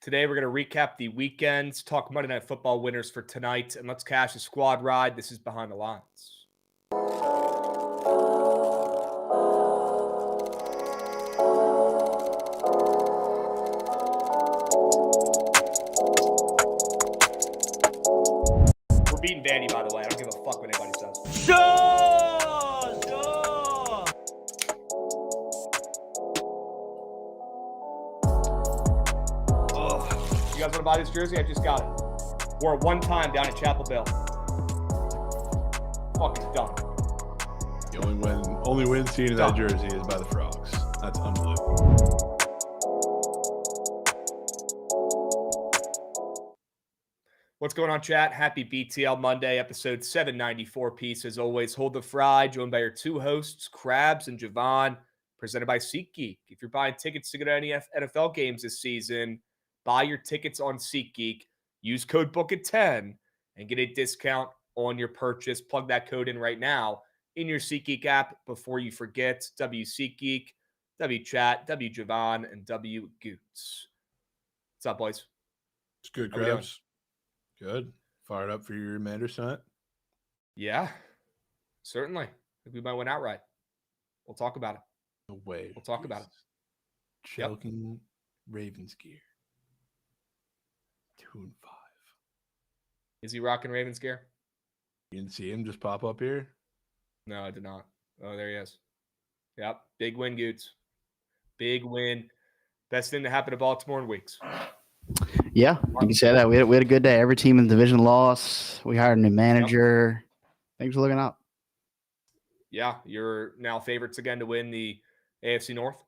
Today, we're going to recap the weekends, talk Monday Night Football winners for tonight, and let's cash a squad ride. This is Behind the Lines. We're beating Vandy, by the way. I don't give a fuck what anybody says. Sure. You guys want to buy this jersey? I just got it. Wore it one time down at Chapel Bill. Fucking done. The only win seen in that jersey is by the Frogs. That's unbelievable. What's going on, chat? Happy BTL Monday, episode 794 piece. As always, hold the fry, joined by your two hosts, Krabs and Jovan, presented by SeatGeek. If you're buying tickets to go to any NFL games this season, buy your tickets on SeatGeek. Use code Bookit10 and get a discount on your purchase. Plug that code in right now in your SeatGeek app before you forget. W SeatGeek, W Chat, W Jovan, and W Goots. What's up, boys? It's good, How we doing? Krabs. Good. Fired up for your Commanders tonight? Yeah, certainly. I think we might win outright. We'll talk about it. No way. We'll talk about it. Choking Ravens gear. 2-5. Is he rocking Ravens gear? You didn't see him just pop up here? No, I did not. Oh, there he is. Yep. Big win, Goots. Big win. Best thing to happen to Baltimore in weeks. Yeah, you can say that. We had a good day. Every team in the division lost. We hired a new manager. Things are looking up. Yeah, you're now favorites again to win the AFC North.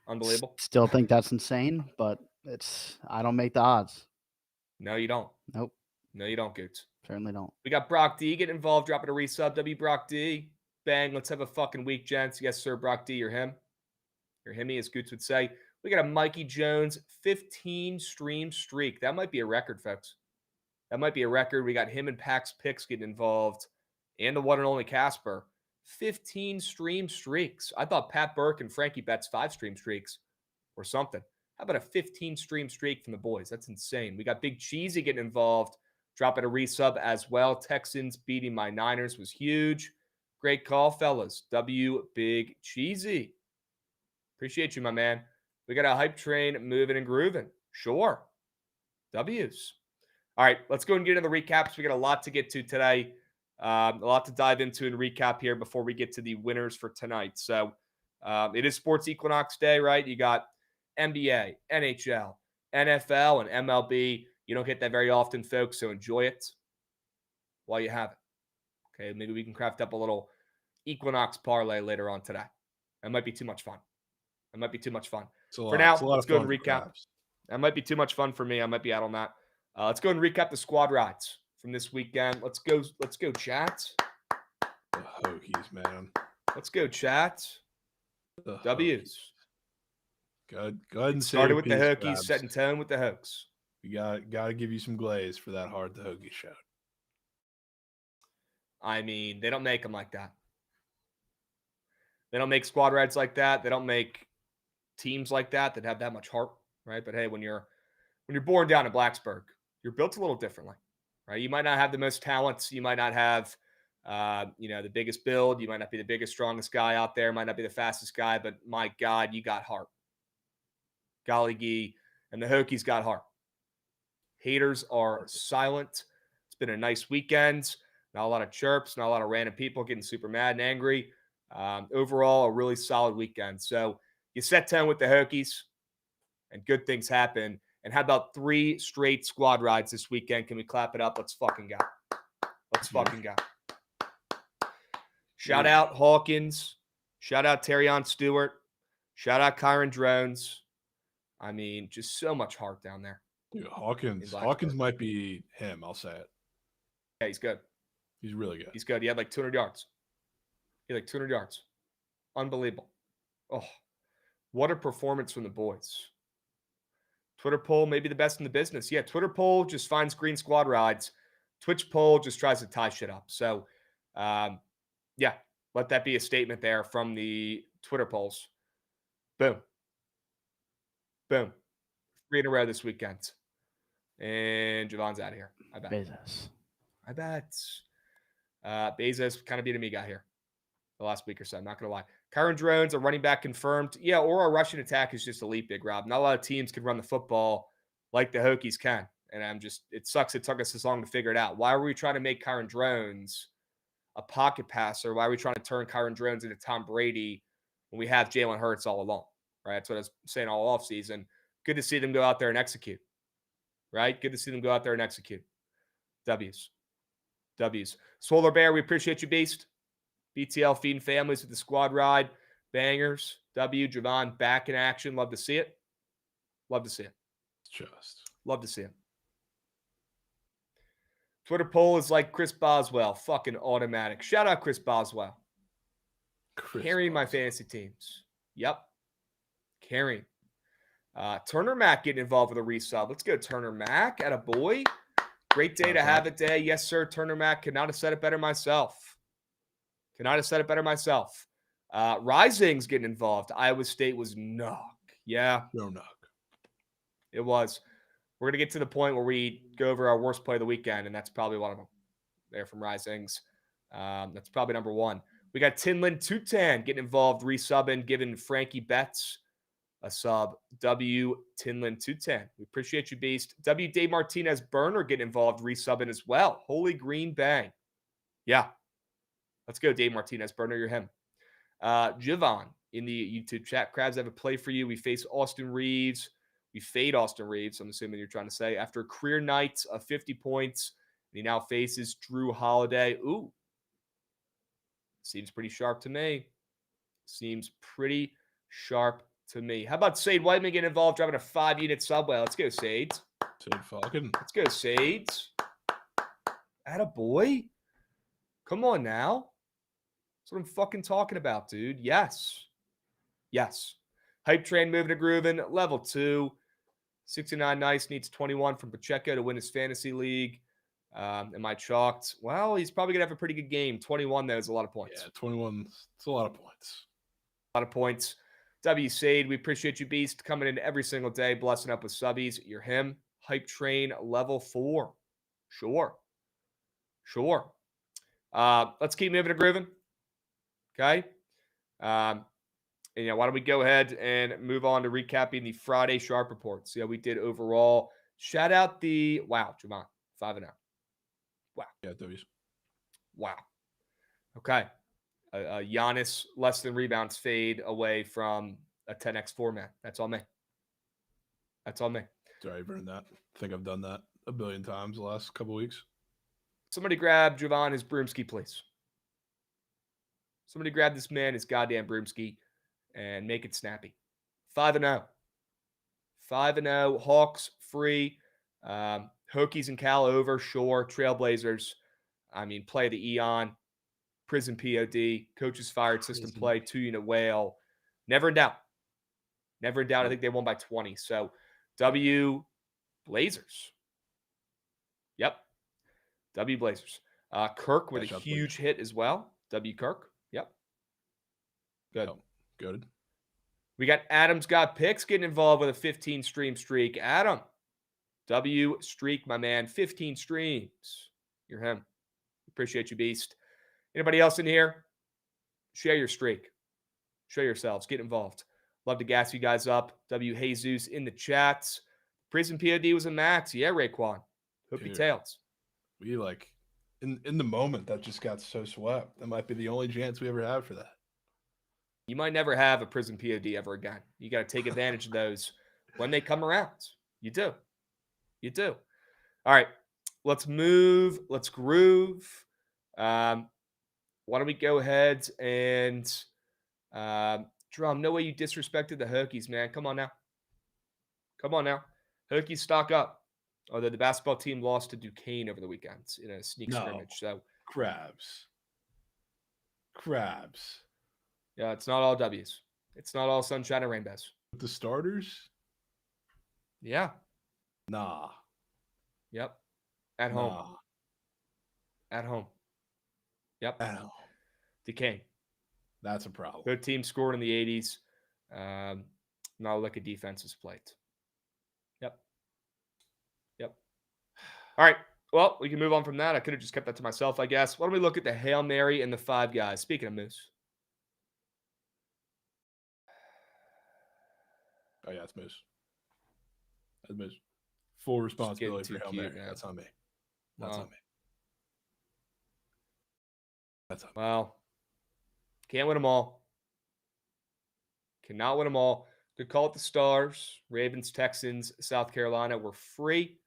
Unbelievable. Still think that's insane, but I don't make the odds. No, you don't. Nope. No, you don't, Goots. Certainly don't. We got Brock D getting involved, dropping a resub. W Brock D. Bang, let's have a fucking week, gents. Yes, sir, Brock D, you're him. You're himmy, as Goots would say. We got a Mikey Jones 15 stream streak. That might be a record, folks. That might be a record. We got him and Pax Picks getting involved, and the one and only Casper. 15 stream streaks. I thought Pat Burke and Frankie Betts 5 stream streaks or something. How about a 15 stream streak from the boys? That's insane. We got Big Cheesy getting involved, dropping a resub as well. Texans beating my Niners was huge. Great call, fellas. W Big Cheesy. Appreciate you, my man. We got a hype train moving and grooving. Sure. W's. All right, let's go and get into the recaps. We got a lot to get to today. A lot to dive into and recap here before we get to the winners for tonight. So it is Sports Equinox Day, right? You got NBA, NHL, NFL, and MLB. You don't get that very often, folks, so enjoy it while you have it. Okay, maybe we can craft up a little Equinox parlay later on today. That might be too much fun. That might be too much fun. For now, let's go and recap. That might be too much fun for me. I might be out on that. Let's go and recap the squad rides from this weekend. Let's go, chat. The Hokies, man. Let's go, chat. The W's. Go ahead and started with the Hokies, setting tone with the Hokes. We got to give you some glaze for that hard the Hokies showed. I mean, they don't make them like that. They don't make squad rides like that. They don't make teams like that have that much heart, right? But hey, when you're born down in Blacksburg, you're built a little differently, right? You might not have the most talents. You might not have, the biggest build. You might not be the biggest, strongest guy out there. Might not be the fastest guy, but my God, you got heart. Golly gee, and the Hokies got heart. Haters are silent. It's been a nice weekend. Not a lot of chirps, not a lot of random people getting super mad and angry. Overall, a really solid weekend. So you set 10 with the Hokies, and good things happen. And how about 3 straight squad rides this weekend? Can we clap it up? Let's fucking go. Let's fucking go. Shout out Hawkins. Shout out Terrion Stewart. Shout out Kyron Drones. I mean, just so much heart down there. Dude, Hawkins might be him. I'll say it. Yeah, he's good. He's really good. He's good. He had like 200 yards. Unbelievable. Oh, what a performance from the boys. Twitter poll, maybe the best in the business. Yeah, Twitter poll just finds green squad rides. Twitch poll just tries to tie shit up. So, yeah, let that be a statement there from the Twitter polls. Boom. Boom. 3 in a row this weekend. And Jovan's out of here. I bet. Bezos. I bet. Bezos kind of beat a me guy here the last week or so. I'm not going to lie. Kyron Drones, a running back confirmed. Yeah, or our rushing attack is just elite, Big Rob. Not a lot of teams can run the football like the Hokies can. And it sucks it took us this long to figure it out. Why were we trying to make Kyron Drones a pocket passer? Why are we trying to turn Kyron Drones into Tom Brady when we have Jalen Hurts all along? Right? That's what I was saying all offseason. Good to see them go out there and execute. Right? Good to see them go out there and execute. W's. Swoller Bear, we appreciate you, Beast. BTL feeding families with the squad ride. Bangers. W. Jovan back in action. Love to see it. Love to see it. Love to see it. Twitter poll is like Chris Boswell. Fucking automatic. Shout out Chris Boswell. Carrying my fantasy teams. Yep. Carrying. Turner Mac getting involved with a resub. Let's go, Turner Mac. Atta boy. Great day to have it day. Yes, sir. Turner Mac. Could not have said it better myself. Rising's getting involved. Iowa State was knock. Yeah. No knock. It was. We're going to get to the point where we go over our worst play of the weekend, and that's probably one of them. There from Risings. That's probably number one. We got Tinlin Tutan getting involved, resubbing, giving Frankie Betts a sub. W. Tinlin Tutan. We appreciate you, Beast. W. Dave Martinez Burner getting involved, resubbing as well. Holy green bang. Yeah. Let's go, Dave Martinez Burner. You're him. Jovan in the YouTube chat. Krabs, I have a play for you. We face Austin Reeves. We fade Austin Reeves, I'm assuming you're trying to say. After a career night of 50 points, he now faces Drew Holiday. Ooh. Seems pretty sharp to me. How about Sade Whiteman getting involved, driving a 5-unit subway? Let's go, Sades. Sade Falcon. Let's go, Sades. Atta boy. Come on now. That's what I'm fucking talking about, dude. Yes. Hype train moving and grooving. Level 2. 69 nice. Needs 21 from Pacheco to win his fantasy league. Am I chalked? Well, he's probably going to have a pretty good game. 21, though, is a lot of points. Yeah, 21. It's a lot of points. W. Sade, we appreciate you, Beast, coming in every single day, blessing up with subbies. You're him. Hype train, level 4. Sure. Let's keep moving and grooving. Okay. Why don't we go ahead and move on to recapping the Friday Sharp Report. See how we did overall. Shout out Jovan, 5-0. Wow. Yeah, W's. Wow. Okay. Giannis less than rebounds fade away from a 10x format. That's all me. Sorry, I've earned that. I think I've done that a billion times the last couple weeks. Somebody grab Jovan his broomski, please. Somebody grab this man his goddamn broomski and make it snappy. 5-0. Hawks free. Hokies and Cal over. Sure. Trailblazers. Play the Eon. Prison POD. Coaches fired. System play. 2-unit whale. Never in doubt. I think they won by 20. So, W. Blazers. Yep. W. Blazers. Kirk with a huge hit as well. W. Kirk. Yep. Good. Good. We got Adam's got picks getting involved with a 15 stream streak. Adam. W. Streak, my man. 15 streams. You're him. Appreciate you, Beast. Anybody else in here? Share your streak. Show yourselves. Get involved. Love to gas you guys up. W. Jesus in the chats. Prison POD was a max. Yeah, Raekwon. Hope you tails. We in the moment that just got so swept. That might be the only chance we ever have for that. You might never have a prison POD ever again. You got to take advantage of those when they come around. You do. All right. Let's move. Let's groove. Why don't we go ahead and Drum, no way you disrespected the Hokies, man. Come on now. Hokies stock up. Although the basketball team lost to Duquesne over the weekend in a sneak scrimmage. So Krabs. Yeah, it's not all W's. It's not all sunshine and rainbows. With the starters? Yeah. Nah. Yep. At home. Yep. At home. Duquesne. That's a problem. Good team scored in the 80s. Not like a defense is played. All right. Well, we can move on from that. I could have just kept that to myself, I guess. Why don't we look at the Hail Mary and the five guys? Speaking of Moose. Oh yeah, it's Moose. That's Moose. Full responsibility too for Hail cute, Mary. man. That's on me. That's Wow. on me. That's on me. Well, can't win them all. Cannot win them all. Good call at the Stars. Ravens, Texans, South Carolina were free.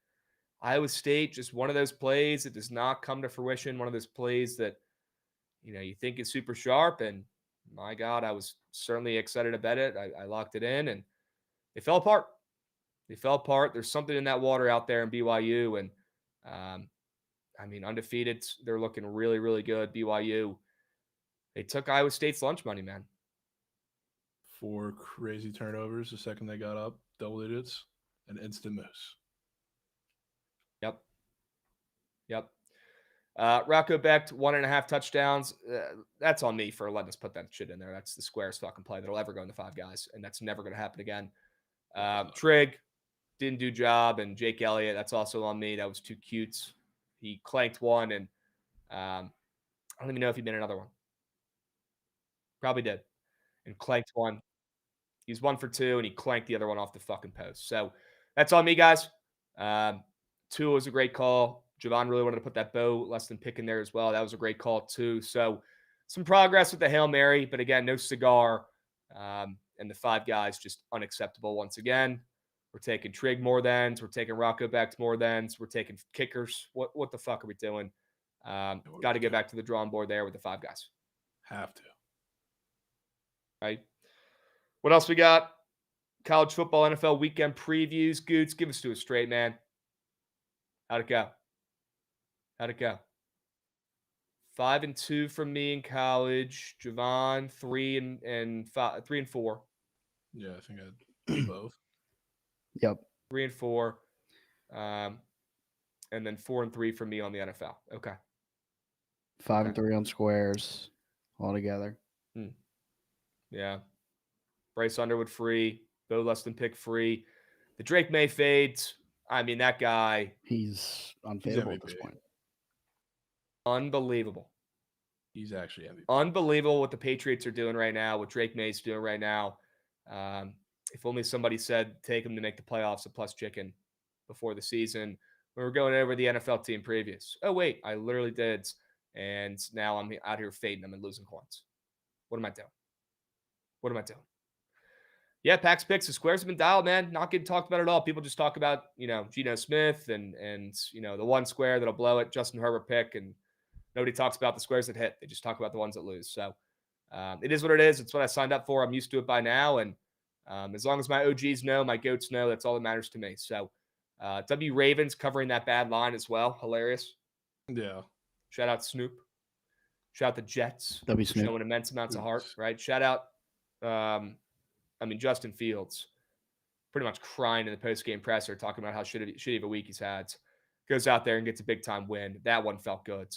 Iowa State, just one of those plays that does not come to fruition. One of those plays that, you think is super sharp. And my God, I was certainly excited to bet it. I locked it in and they fell apart. They fell apart. There's something in that water out there in BYU. And undefeated. They're looking really, really good. BYU. They took Iowa State's lunch money, man. 4 crazy turnovers the second they got up, double digits, and instant Moose. Yep. Rocco Becht, 1.5 touchdowns. That's on me for letting us put that shit in there. That's the squarest fucking play that'll ever go in the five guys, and that's never going to happen again. Trig didn't do job, and Jake Elliott, that's also on me. That was too cute. He clanked one, and I don't even know if he made another one. Probably did. And clanked one. He's 1 for 2, and he clanked the other one off the fucking post. So that's on me, guys. Tua was a great call. Jovan really wanted to put that bow less than pick in there as well. That was a great call, too. So some progress with the Hail Mary, but again, no cigar. And the five guys just unacceptable once again. We're taking Trig more thans. We're taking Rocco back to more thans. We're taking kickers. What the fuck are we doing? Got to get back to the drawing board there with the five guys. Have to. Right. What else we got? College football, NFL weekend previews. Goots, give us to us straight, man. How'd it go? 5-2 from me in college. Jovan 3 and 4. Yeah, I think I did both. Yep. 3 and 4. And then 4 and 3 from me on the NFL. Okay. 5 and 3 on squares altogether. Yeah. Bryce Underwood free. Bo less than pick free. The Drake May fades. That guy. He's unfavorable at this point. Unbelievable. He's actually MVP. Unbelievable what the Patriots are doing right now, what Drake May's doing right now. If only somebody said take him to make the playoffs a plus chicken before the season. We were going over the NFL team previews. Oh, wait, I literally did. And now I'm out here fading them and losing coins. What am I doing? Yeah, Pax picks. The squares have been dialed, man. Not getting talked about at all. People just talk about, Geno Smith and the one square that'll blow it, Justin Herbert pick, and nobody talks about the squares that hit. They just talk about the ones that lose. So it is what it is. It's what I signed up for. I'm used to it by now. And as long as my OGs know, my goats know, that's all that matters to me. So W Ravens covering that bad line as well. Hilarious. Yeah. Shout out Snoop. Shout out the Jets. W Snoop. Showing immense amounts of heart, right? Shout out, Justin Fields. Pretty much crying in the post-game presser, talking about how shitty of a week he's had. Goes out there and gets a big-time win. That one felt good.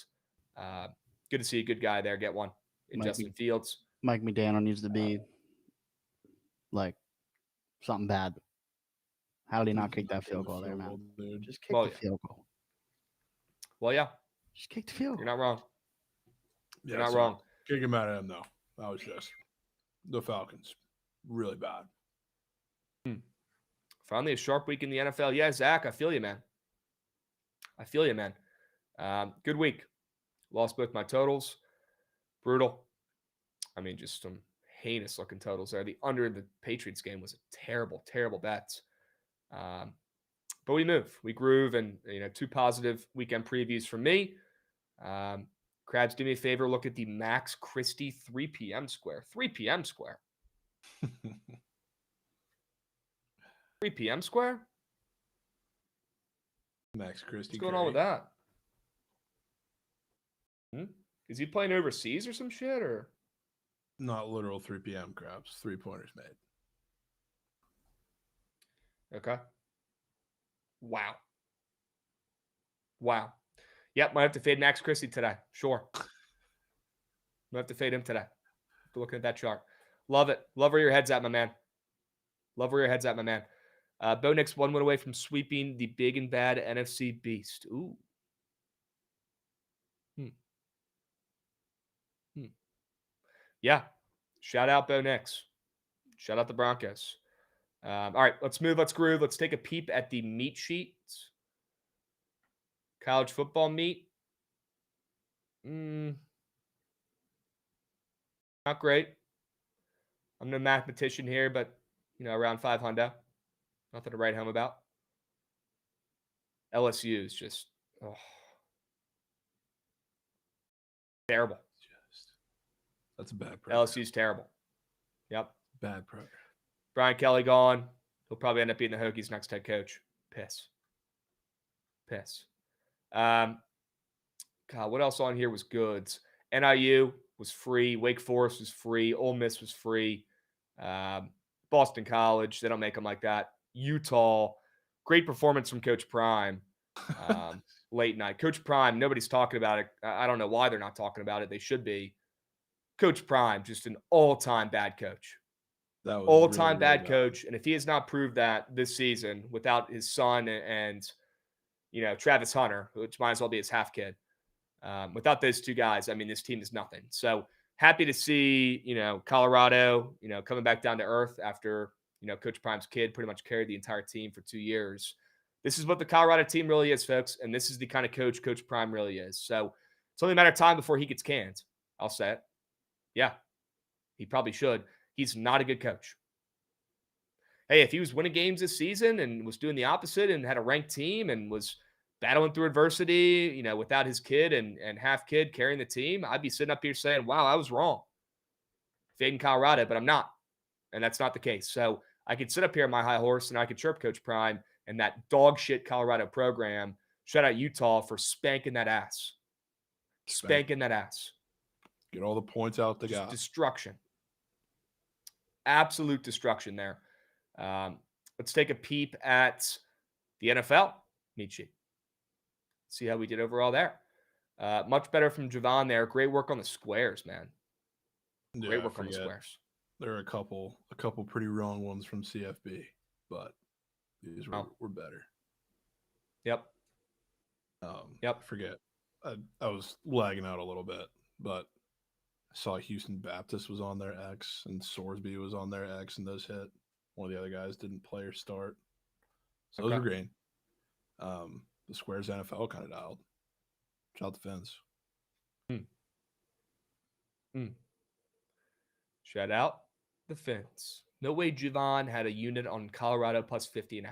Good to see a good guy there get one in Justin Fields. Mike McDaniel needs to be like something bad. How did he not kick that field goal there, man? Dude. Just kick the field goal. Well, yeah. Just kick the field goal. You're not wrong. Yeah, You're not wrong. Kick him out of him, though. That was just the Falcons. Really bad. Finally, a sharp week in the NFL. Yeah, Zach, I feel you, man. Good week. Lost both my totals. Brutal. Just some heinous looking totals there. The under the Patriots game was a terrible, terrible bet. But we move. We groove, and 2 positive weekend previews from me. Krabs, do me a favor. Look at the Max Christie 3 p.m. square. 3 p.m. square. 3 p.m. square? Max Christie. What's going on with that? Is he playing overseas or some shit? Or not literal 3 p.m. Krabs. 3-pointers made. Okay. Wow. Yep, might have to fade Max Christie today. Sure. Might have to fade him today. Looking at that chart. Love it. Love where your head's at, my man. Bo Nix 1 win away from sweeping the big and bad NFC beast. Ooh. Yeah. Shout out Bo Nix. Shout out the Broncos. All right, let's move. Let's groove. Let's take a peep at the meat sheets. College football meat. Not great. I'm no mathematician here, but, around 500. Nothing to write home about. LSU is just terrible. That's a bad program. LSU's terrible. Yep. Bad program. Brian Kelly gone. He'll probably end up being the Hokies' next head coach. Piss. God, what else on here was goods? NIU was free. Wake Forest was free. Ole Miss was free. Boston College, they don't make them like that. Utah, great performance from Coach Prime. Late night. Coach Prime, nobody's talking about it. I don't know why they're not talking about it. They should be. Coach Prime, just an all-time bad coach. That was all-time really, really bad coach. And if he has not proved that this season without his son and Travis Hunter, which might as well be his half kid, without those two guys, I mean, this team is nothing. So happy to see, Colorado, coming back down to earth after, Coach Prime's kid pretty much carried the entire team for 2 years. This is what the Colorado team really is, folks. And this is the kind of coach Coach Prime really is. So it's only a matter of time before he gets canned. I'll say it. Yeah, he probably should. He's not a good coach. Hey, if he was winning games this season and was doing the opposite and had a ranked team and was battling through adversity, without his kid and half kid carrying the team, I'd be sitting up here saying, wow, I was wrong. Fading Colorado, but I'm not. And that's not the case. So I could sit up here on my high horse and I could chirp Coach Prime and that dog shit Colorado program. Shout out Utah for spanking that ass. Spanking that ass. Get all the points out they got. Destruction. Absolute destruction there. Let's take a peep at the NFL meet sheet. See how we did overall there. Much better from Jovan there. Great work on the squares, man. Great work on the squares. There are a couple pretty wrong ones from CFB, but these were better. Yep. I forget. I was lagging out a little bit, but I saw Houston Baptist was on their X and Sorsby was on their X, and those hit. One of the other guys didn't play or start. So those were green. The squares NFL kind of dialed. Shout out the Fins. Shout out the Fins. No way Jovan had a unit on Colorado plus 50.5.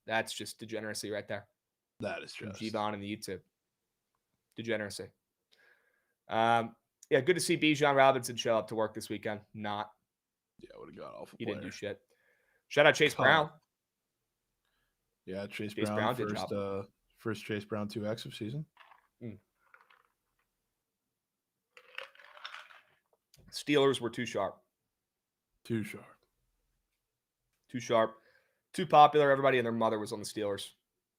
That's just degeneracy right there. That is just Jovan in the YouTube. Degeneracy. Yeah, good to see Bijan Robinson show up to work this weekend. Not. Yeah, would have got off. He didn't do shit. Shout out Chase Brown. Yeah, Chase Brown first Chase Brown 2X of season. Steelers were too sharp. Too sharp. Too sharp. Too popular. Everybody and their mother was on the Steelers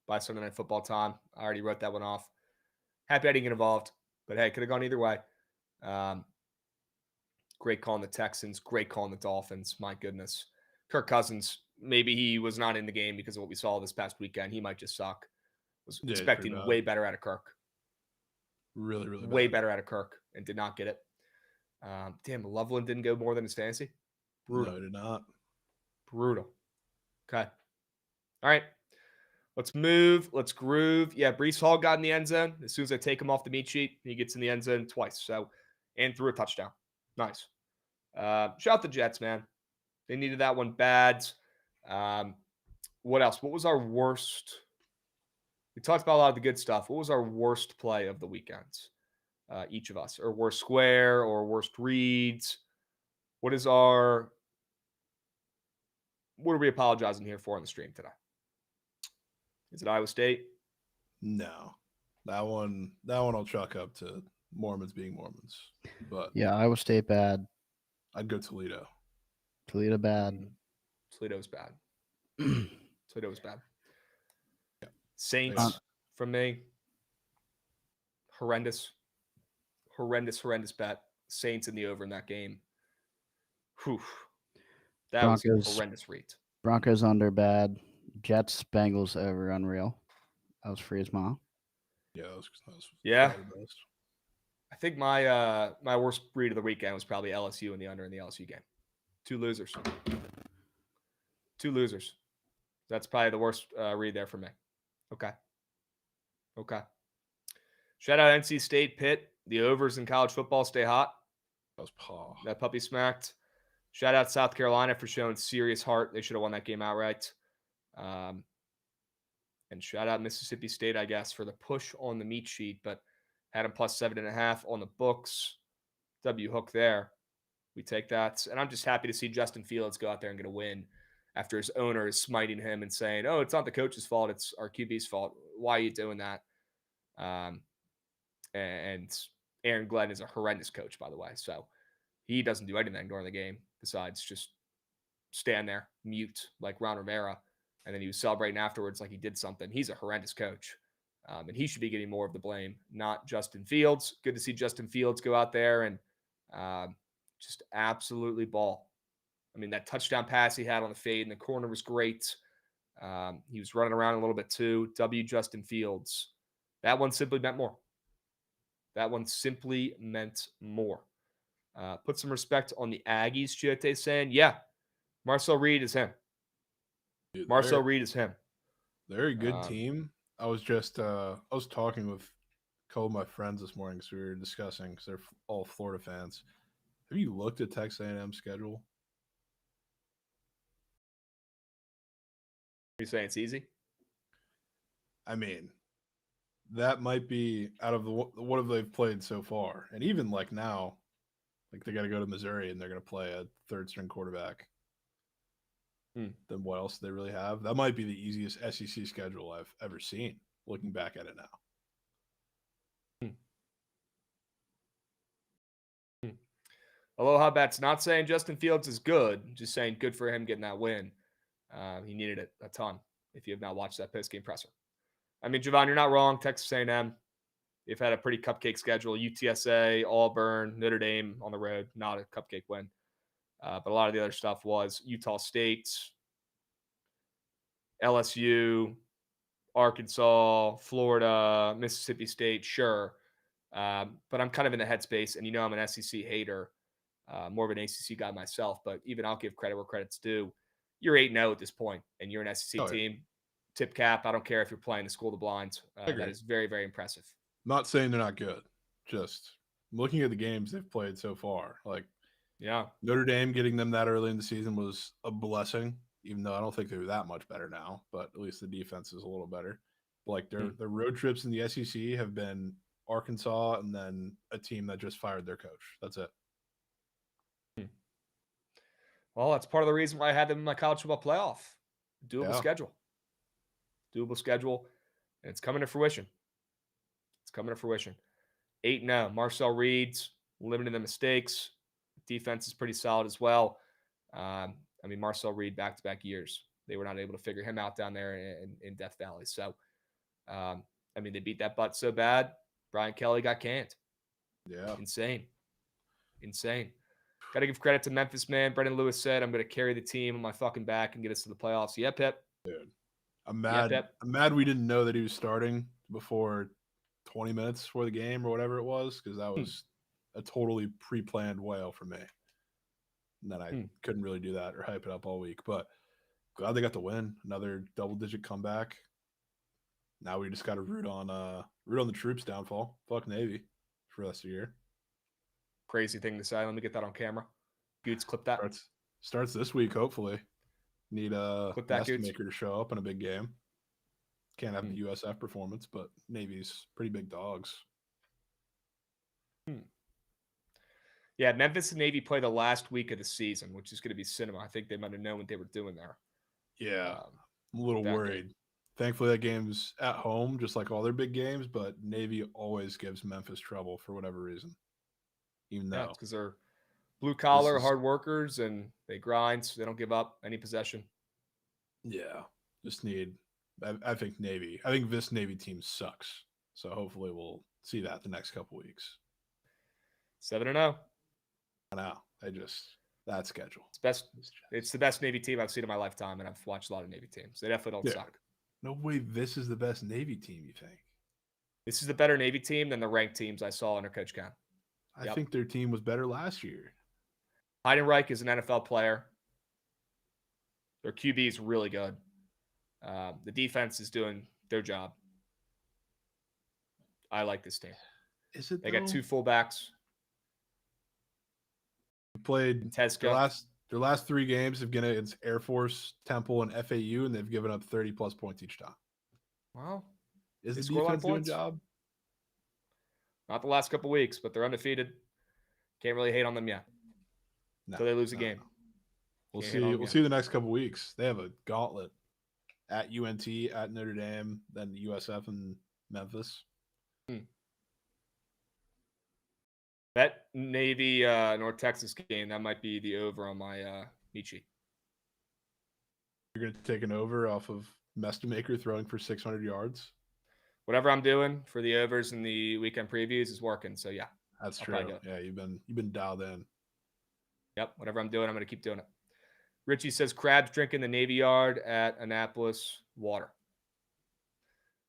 by Sunday Night Football time. I already wrote that one off. Happy I didn't get involved. But hey, could have gone either way. Great call on the Texans. Great call on the Dolphins. My goodness. Kirk Cousins, maybe he was not in the game because of what we saw this past weekend. He might just suck. Was expecting way better out of Kirk. Really, really way better out of Kirk and did not get it. Damn, Loveland didn't go more than his fantasy. Brutal. No, he did not. Brutal. Okay. All right. Let's move. Let's groove. Yeah, Breece Hall got in the end zone. As soon as I take him off the meat sheet, he gets in the end zone twice. So, and threw a touchdown. Nice. Shout out the Jets, man. They needed that one bad. What else? What was our worst? We talked about a lot of the good stuff. What was our worst play of the weekends? Each of us, or worst square, or worst reads. What are we apologizing here for on the stream today? Is it Iowa State? No, that one I'll chalk up to Mormons being Mormons. But yeah, Iowa State bad. I'd go Toledo. Toledo bad. Toledo was bad. Toledo was bad. Yeah. Saints from me. Horrendous bet. Saints in the over in that game. Whew. That was a horrendous read. Broncos under bad. Jets Bengals over unreal. That was free as mile. Yeah, that was Yeah. probably the best. I think my my worst read of the weekend was probably LSU and the under in the LSU game. Two losers. That's probably the worst read there for me. Okay. Shout out NC State, Pitt. The overs in college football stay hot. That was paw. That puppy smacked. Shout out South Carolina for showing serious heart. They should have won that game outright. And shout out Mississippi State, I guess, for the push on the meat sheet, but had them plus 7.5 on the books. W hook there. We take that. And I'm just happy to see Justin Fields go out there and get a win after his owner is smiting him and saying, oh, it's not the coach's fault. It's our QB's fault. Why are you doing that? And Aaron Glenn is a horrendous coach, by the way. So he doesn't do anything during the game besides just stand there, mute like Ron Rivera. And then he was celebrating afterwards like he did something. He's a horrendous coach. And he should be getting more of the blame, not Justin Fields. Good to see Justin Fields go out there and just absolutely ball. I mean, that touchdown pass he had on the fade in the corner was great. He was running around a little bit too. W. Justin Fields. That one simply meant more. Put some respect on the Aggies, Chiote saying, yeah, Marcel Reed is him. Dude, Reed is him. They're a good team. I was talking with a couple of my friends this morning because we were discussing, because they're all Florida fans. Have you looked at Texas A&M's schedule? Are you saying it's easy? I mean, that might be out of what have they've played so far. And even like now, like they got to go to Missouri and they're going to play a third-string quarterback. Then what else do they really have? That might be the easiest SEC schedule I've ever seen, looking back at it now. Aloha Bats, not saying Justin Fields is good, just saying good for him getting that win. He needed it a ton if you have not watched that post-game presser. I mean, Jovan, you're not wrong. Texas A&M, they've had a pretty cupcake schedule. UTSA, Auburn, Notre Dame on the road, not a cupcake win. But a lot of the other stuff was Utah State, LSU, Arkansas, Florida, Mississippi State, sure. But I'm kind of in the headspace, and I'm an SEC hater, more of an ACC guy myself, but even I'll give credit where credit's due. You're 8-0 at this point, and you're an SEC team. Tip cap. I don't care if you're playing the School of the Blind. That is very, very impressive. Not saying they're not good. Just looking at the games they've played so far. Like, yeah, Notre Dame getting them that early in the season was a blessing, even though I don't think they're that much better now, but at least the defense is a little better. But like their road trips in the SEC have been Arkansas and then a team that just fired their coach. That's it. Well, that's part of the reason why I had them in my college football playoff. Doable schedule. And it's coming to fruition. 8-0. Marcel Reed's limiting the mistakes. Defense is pretty solid as well. I mean, Marcel Reed back-to-back years. They were not able to figure him out down there in Death Valley. So, I mean, they beat that butt so bad, Brian Kelly got canned. Yeah. Insane. Got to give credit to Memphis, man. Brendan Lewis said, I'm going to carry the team on my fucking back and get us to the playoffs. Yeah, Pip. Dude, I'm mad. Yeah, I'm mad we didn't know that he was starting before 20 minutes before the game or whatever it was, because that was a totally pre-planned whale for me. And then I couldn't really do that or hype it up all week. But glad they got the win. Another double-digit comeback. Now we just got to root on the troops' downfall. Fuck Navy for the rest of the year. Crazy thing to say. Let me get that on camera. Goots, clip that. Starts this week, hopefully. Need a maker to show up in a big game. Can't have the USF performance, but Navy's pretty big dogs. Yeah, Memphis and Navy play the last week of the season, which is going to be cinema. I think they might have known what they were doing there. Yeah, I'm a little worried. Thankfully, that game's at home, just like all their big games, but Navy always gives Memphis trouble for whatever reason. Even though because they're blue-collar, hard workers, and they grind, so they don't give up any possession. Yeah, just need I think Navy. I think this Navy team sucks. So hopefully we'll see that the next couple weeks. 7-0. I know. that schedule. It's the best Navy team I've seen in my lifetime, and I've watched a lot of Navy teams. They definitely don't suck. No way this is the best Navy team, you think? This is the better Navy team than the ranked teams I saw under Coach Ken. I think their team was better last year. Heidenreich is an NFL player. Their QB is really good. The defense is doing their job. I like this team. Is it? They got 2 fullbacks. Played Tesco. Their last 3 games have been against Air Force, Temple, and FAU, and they've given up 30-plus points each time. Wow. Is the defense doing a job? Not the last couple weeks, but they're undefeated. Can't really hate on them yet. Until they lose a game. We'll see. We'll see the next couple weeks. They have a gauntlet at UNT, at Notre Dame, then USF and Memphis. That Navy North Texas game, that might be the over on my Michi. You're going to take an over off of Mestamaker throwing for 600 yards? Whatever I'm doing for the overs and the weekend previews is working. So yeah, that's true. Yeah, you've been dialed in. Yep, whatever I'm doing, I'm going to keep doing it. Richie says Krabs drinking the Navy Yard at Annapolis water.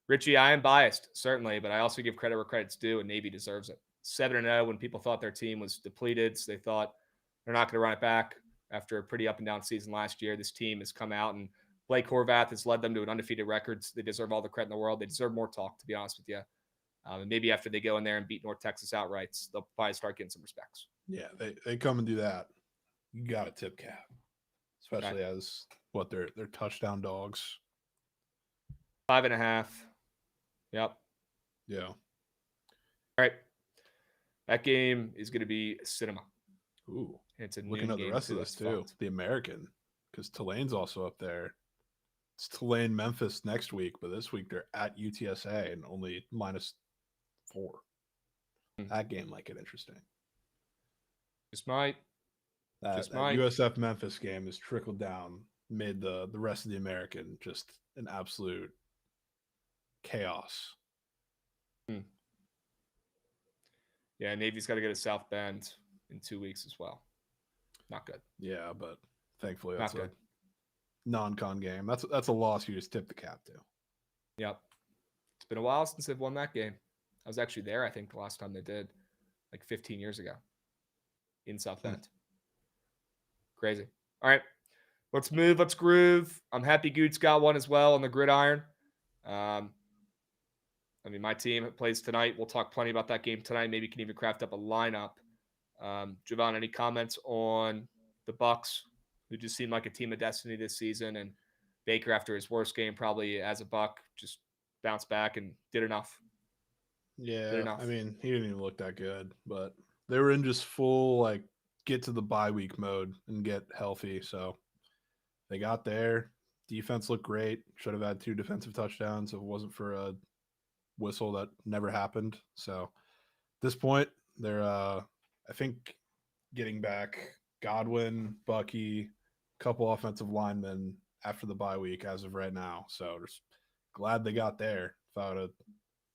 Richie, I am biased, certainly, but I also give credit where credit's due, and Navy deserves it. 7-0 when people thought their team was depleted, so they thought they're not going to run it back after a pretty up and down season last year. This team has come out, and Blake Horvath has led them to an undefeated record. They deserve all the credit in the world. They deserve more talk, to be honest with you. And maybe after they go in there and beat North Texas outright, they'll probably start getting some respects. Yeah, they come and do that. You got to tip cap, especially as what they're touchdown dogs. 5.5. Yep. Yeah. All right. That game is going to be cinema. Ooh. It's a looking at the rest of this too. The American, because Tulane's also up there. It's Tulane, Memphis next week, but this week they're at UTSA and only -4. That game might get interesting. Just might. That USF Memphis game has trickled down, made the rest of the American just an absolute chaos. Yeah, Navy's got to go to South Bend in 2 weeks as well. Not good. Yeah, but thankfully that's a non-con game. That's a loss you just tip the cap to. Yep. It's been a while since they've won that game. I was actually there, I think, the last time they did, like 15 years ago in South Bend. Crazy. All right. Let's move. Let's groove. I'm happy Goots got one as well on the gridiron. I mean, my team plays tonight. We'll talk plenty about that game tonight. Maybe you can even craft up a lineup. Jovan, any comments on the Bucks, who just seemed like a team of destiny this season? And Baker, after his worst game, probably as a Buck, just bounced back and did enough. Yeah, I mean, he didn't even look that good, but they were in just full, like, get to the bye week mode and get healthy. So they got there. Defense looked great. Should have had 2 defensive touchdowns if it wasn't for a whistle that never happened. So at this point, they're I think getting back Godwin, Bucky, a couple offensive linemen after the bye week as of right now. So just glad they got there. If I would have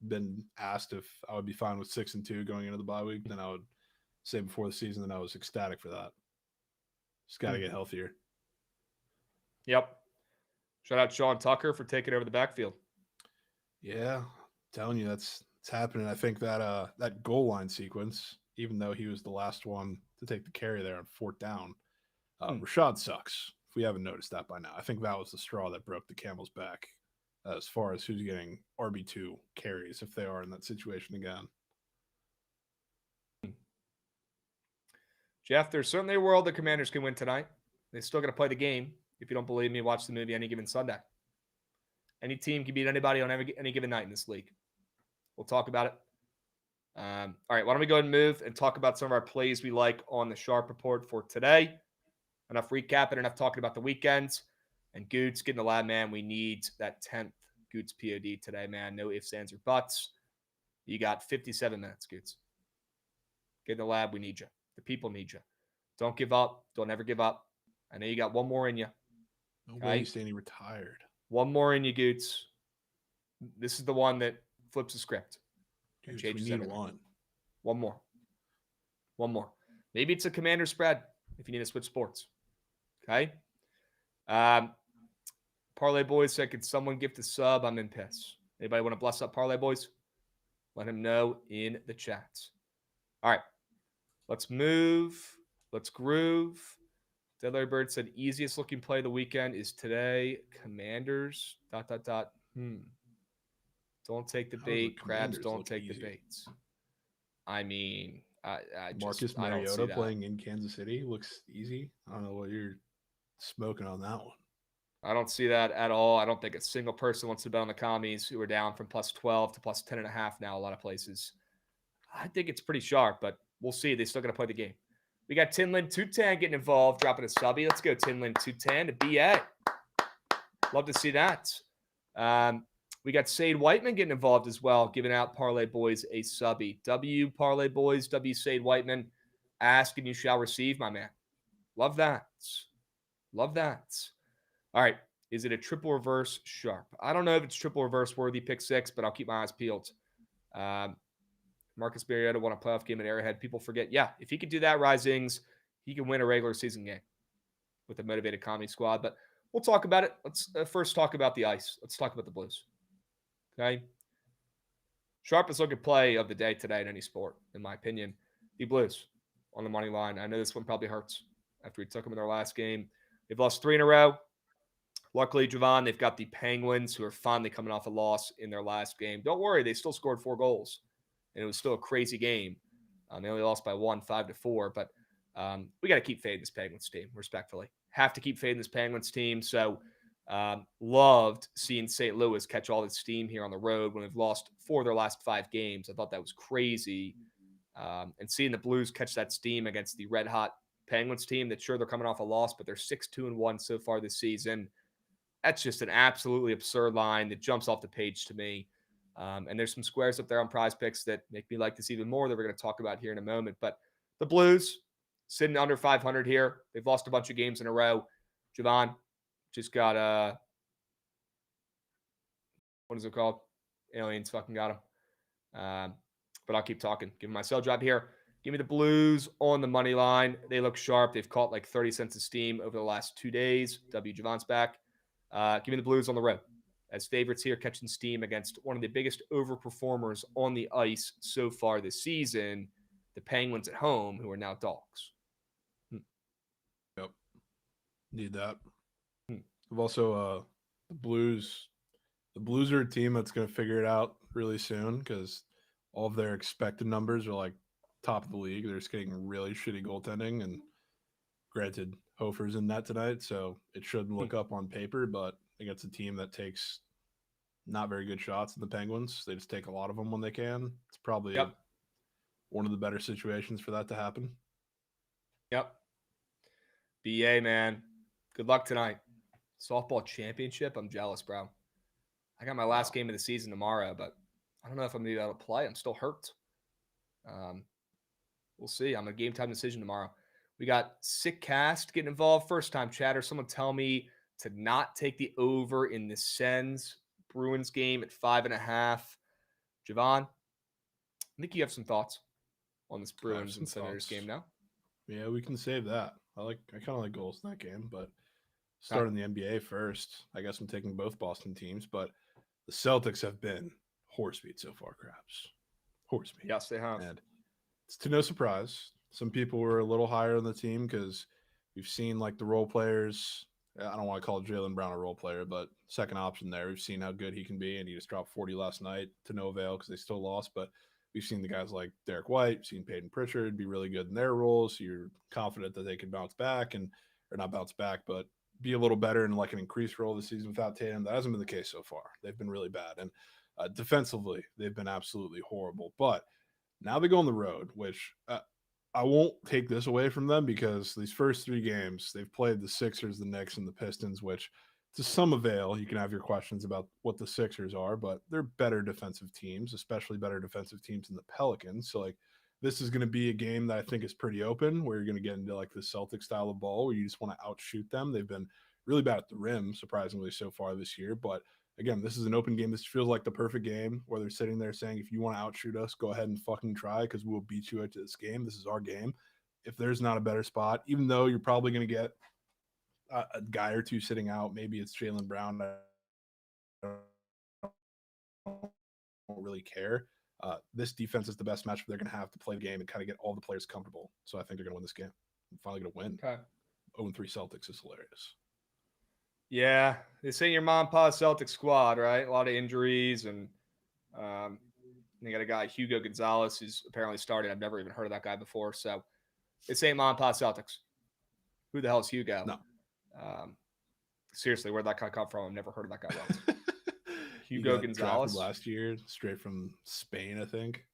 been asked if I would be fine with 6-2 going into the bye week, then I would say before the season that I was ecstatic for that. Just got to get healthier. Yep. Shout out Sean Tucker for taking over the backfield. Yeah, telling you it's happening. I think that that goal line sequence, even though he was the last one to take the carry there on 4th down, Rashad sucks. If we haven't noticed that by now, I think that was the straw that broke the camel's back as far as who's getting RB2 carries if they are in that situation again. Jeff, there's certainly a world the Commanders can win tonight. They still got to play the game. If you don't believe me, watch the movie Any Given Sunday. Any team can beat anybody on any given night in this league. We'll talk about it. All right, why don't we go ahead and move and talk about some of our plays we like on the Sharp Report for today. Enough recapping, enough talking about the weekends. And Goots, get in the lab, man. We need that 10th Goots POD today, man. No ifs, ands, or buts. You got 57 minutes, Goots. Get in the lab. We need you. The people need you. Don't give up. Don't ever give up. I know you got one more in you. No way you saying he retired. One more in you, Goots. This is the one that flips the script. Dude, we need one. One more. Maybe it's a Commander spread. if you need to switch sports. Okay. Parlay Boys said, could someone gift a sub? I'm in piss. Anybody want to bless up Parlay Boys? Let him know in the chats. All right. Let's move. Let's groove. Dead Larry Bird said, easiest looking play of the weekend is today. Commanders, ... Don't take the bait. Krabs, don't take the baits. I mean, I Marcus Mariota playing in Kansas City looks easy. I don't know what you're smoking on that one. I don't see that at all. I don't think a single person wants to bet on the commies, who are down from plus 12 to plus 10.5 now, a lot of places. I think it's pretty sharp, but we'll see. They still got to play the game. We got Tinlin 210 getting involved, dropping a subby. Let's go, Tinlin 210 to BA. Love to see that. We got Sade Whiteman getting involved as well, giving out Parlay Boys a subby. W Parlay Boys, W Sade Whiteman. Ask and you shall receive, my man. Love that. Love that. All right. Is it a triple reverse sharp? I don't know if it's triple reverse worthy pick 6, but I'll keep my eyes peeled. Marcus Mariota won a playoff game at Arrowhead. People forget. Yeah, if he could do that, Risings, he can win a regular season game with a motivated comedy squad. But we'll talk about it. Let's first talk about the ice. Let's talk about the Blues. Okay. Sharpest looking play of the day today in any sport, in my opinion. The Blues on the money line. I know this one probably hurts after we took them in their last game. They've lost 3 in a row. Luckily, Jovan, they've got the Penguins, who are finally coming off a loss in their last game. Don't worry, they still scored 4 goals, and it was still a crazy game. They only lost by 1, 5-4, but we got to keep fading this Penguins team, respectfully. Have to keep fading this Penguins team. So loved seeing St. Louis catch all this steam here on the road when they've lost 4 of their last 5 games. I thought that was crazy. And seeing the Blues catch that steam against the red-hot Penguins team, that sure, they're coming off a loss, but they're 6-2-1 so far this season. That's just an absolutely absurd line that jumps off the page to me. And there's some squares up there on Prize Picks that make me like this even more that we're going to talk about here in a moment. But the Blues sitting under 500 here. They've lost a bunch of games in a row. Jovan just got what is it called? Aliens fucking got him. But I'll keep talking. Give me my sell job here. Give me the Blues on the money line. They look sharp. They've caught like 30 cents of steam over the last 2 days. W. Javon's back. Give me the Blues on the road as favorites here, catching steam against one of the biggest overperformers on the ice so far this season, the Penguins at home, who are now dogs. Yep. Need that. I've also the Blues. The Blues are a team that's going to figure it out really soon because all of their expected numbers are like top of the league. They're just getting really shitty goaltending, and granted, Hofer's in net tonight, so it shouldn't look up on paper, but against a team that takes not very good shots in the Penguins, they just take a lot of them when they can. It's probably one of the better situations for that to happen. Yep. BA, man. Good luck tonight. Softball championship. I'm jealous, bro. I got my last game of the season tomorrow, but I don't know if I'm going to be able to play. I'm still hurt. We'll see. I'm a game time decision tomorrow. We got Sick Cast getting involved. First time chatter. Someone tell me to not take the over in the Sens Bruins game at 5.5. Jovan, I think you have some thoughts on this Bruins and Senators game now. Yeah, we can save that. I kind of like goals in that game, but starting the NBA first, I guess I'm taking both Boston teams, but the Celtics have been horse meat so far, Krabs. Horse meat. Yes, they have. And it's to no surprise. Some people were a little higher on the team because we've seen like the role players. I don't want to call Jaylen Brown a role player, but second option there. We've seen how good he can be, and he just dropped 40 last night to no avail because they still lost. But we've seen the guys like Derek White, we've seen Peyton Pritchard be really good in their roles. So you're confident that they can bounce back or not bounce back, but be a little better in like an increased role this season without Tatum. That hasn't been the case so far. They've been really bad. And defensively, they've been absolutely horrible. But now they go on the road, which I won't take this away from them because these first 3 games, they've played the Sixers, the Knicks, and the Pistons, which to some avail. You can have your questions about what the Sixers are, but they're better defensive teams, especially better defensive teams than the Pelicans. So, like, this is going to be a game that I think is pretty open, where you're going to get into, like, the Celtic style of ball where you just want to outshoot them. They've been really bad at the rim, surprisingly, so far this year. But, again, this is an open game. This feels like the perfect game where they're sitting there saying, if you want to outshoot us, go ahead and fucking try because we'll beat you at this game. This is our game. if there's not a better spot, even though you're probably going to get a guy or two sitting out, maybe it's Jaylen Brown. I don't really care. This defense is the best matchup they're going to have to play the game and kind of get all the players comfortable. So I think they're going to win this game. I'm finally going to win. Okay. 0-3 Celtics is hilarious. Yeah, this ain't your mom and pa Celtic squad, right? A lot of injuries, and they got a guy, Hugo Gonzalez, who's apparently started. I've never even heard of that guy before. So this ain't mom and pa Celtics. Who the hell is Hugo? No. Seriously, where'd that guy come from? I've never heard of that guy once. Hugo Gonzalez. Last year, straight from Spain, I think.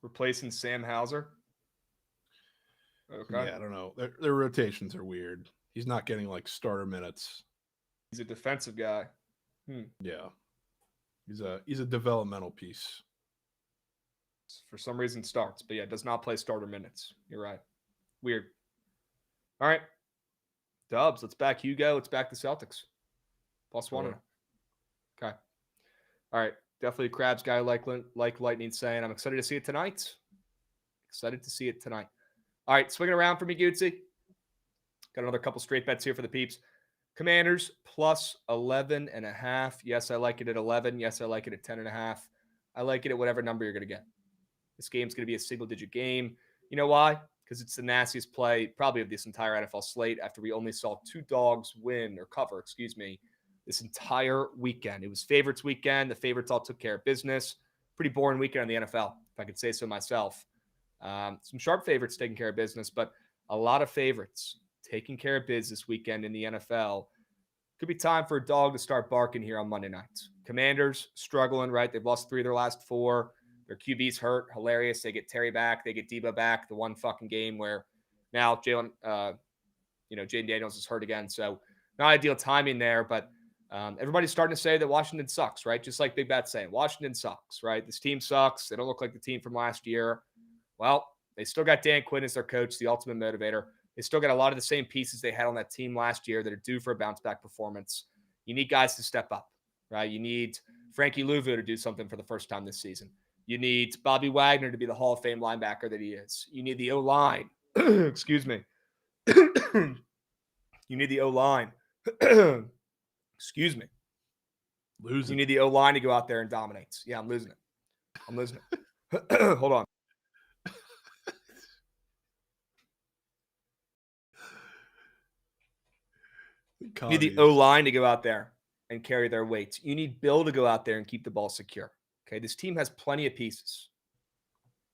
Replacing Sam Hauser. Okay. Yeah, I don't know. Their rotations are weird. He's not getting like starter minutes. He's a defensive guy. Yeah. He's a developmental piece. For some reason starts, but yeah, does not play starter minutes. You're right. Weird. All right. Dubs, let's back Hugo. Let's back the Celtics. +1. Sure. Okay. All right. Definitely a Krabs guy like Lightning saying. I'm excited to see it tonight. Excited to see it tonight. All right. Swinging around for me, Gootsy. Got another couple straight bets here for the peeps. Commanders +11.5. Yes, I like it at 11. Yes, I like it at 10.5. I like it at whatever number you're going to get. This game's going to be a single-digit game. You know why? Because it's the nastiest play probably of this entire NFL slate after we only saw 2 dogs win or cover, this entire weekend. It was favorites weekend. The favorites all took care of business. Pretty boring weekend in the NFL, if I could say so myself. Some sharp favorites taking care of business, but a lot of favorites taking care of business weekend in the NFL. Could be time for a dog to start barking here on Monday nights. Commanders struggling, right? They've lost 3 of their last 4. Their QB's hurt. Hilarious. They get Terry back. They get Debo back. The one fucking game where now Jaden Daniels is hurt again. So not ideal timing there, but everybody's starting to say that Washington sucks, right? Just like Big Bat's saying, Washington sucks, right? This team sucks. They don't look like the team from last year. Well, they still got Dan Quinn as their coach, the ultimate motivator. They still got a lot of the same pieces they had on that team last year that are due for a bounce-back performance. You need guys to step up, right? You need Frankie Louvu to do something for the first time this season. You need Bobby Wagner to be the Hall of Fame linebacker that he is. You need the O-line. Excuse me. You need the O-line. Excuse me. You need the O-line to go out there and dominate. Yeah, I'm losing it. Hold on. You need the O-line to go out there and carry their weight. You need Bill to go out there and keep the ball secure. Okay, this team has plenty of pieces.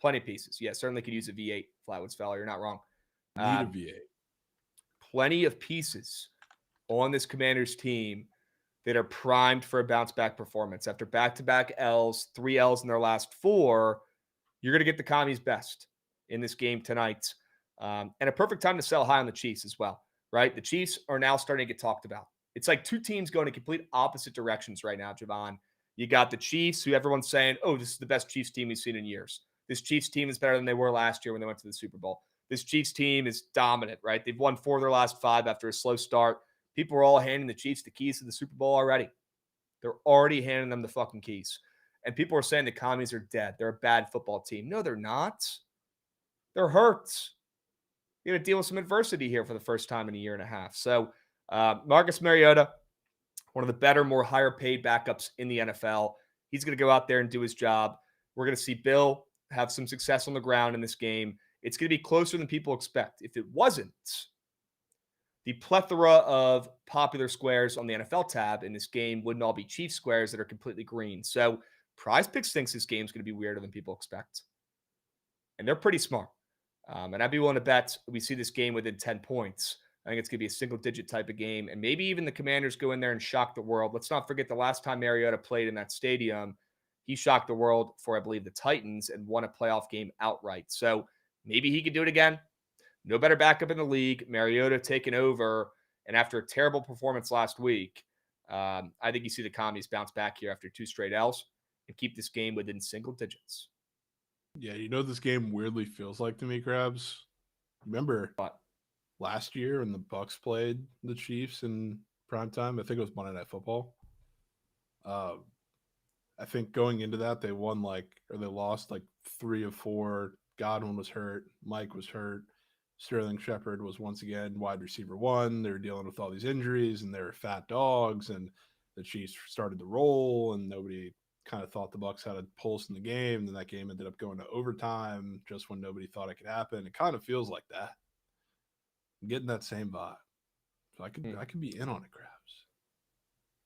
Plenty of pieces. Yeah, certainly could use a V8. Flatwoods fella, you're not wrong. Need a V8. Plenty of pieces on this Commanders team that are primed for a bounce-back performance. After back-to-back L's, 3 L's in their last 4, you're going to get the Commies' best in this game tonight. And a perfect time to sell high on the Chiefs as well, right? The Chiefs are now starting to get talked about. It's like 2 teams going in complete opposite directions right now, Jovan. You got the Chiefs, who everyone's saying, oh, this is the best Chiefs team we've seen in years. This Chiefs team is better than they were last year when they went to the Super Bowl. This Chiefs team is dominant, right? They've won 4 of their last 5 after a slow start. People are all handing the Chiefs the keys to the Super Bowl already. They're already handing them the fucking keys. And people are saying the Commies are dead. They're a bad football team. No, they're not. They're hurt. You're going to deal with some adversity here for the first time in a year and a half. So Marcus Mariota, one of the better, more higher paid backups in the NFL. He's going to go out there and do his job. We're going to see Bill have some success on the ground in this game. It's going to be closer than people expect. If it wasn't, the plethora of popular squares on the NFL tab in this game wouldn't all be Chiefs squares that are completely green. So Prize Picks thinks this game's going to be weirder than people expect. And they're pretty smart. And I'd be willing to bet we see this game within 10 points. I think it's going to be a single-digit type of game. And maybe even the Commanders go in there and shock the world. Let's not forget the last time Mariota played in that stadium, he shocked the world for, I believe, the Titans and won a playoff game outright. So maybe he could do it again. No better backup in the league. Mariota taking over. And after a terrible performance last week, I think you see the Commies bounce back here after 2 straight L's and keep this game within single digits. Yeah, you know this game weirdly feels like to me, Krabs? Remember What? Last year when the Bucs played the Chiefs in primetime? I think it was Monday Night Football. I think going into that, they lost like 3 of 4 Godwin was hurt. Mike was hurt. Sterling Shepard was once again wide receiver 1. They were dealing with all these injuries, and they were fat dogs, and the Chiefs started to roll, and nobody kind of thought the Bucs had a pulse in the game. And then that game ended up going to overtime just when nobody thought it could happen. It kind of feels like that. I'm getting that same vibe. So I could be in on it, Krabs.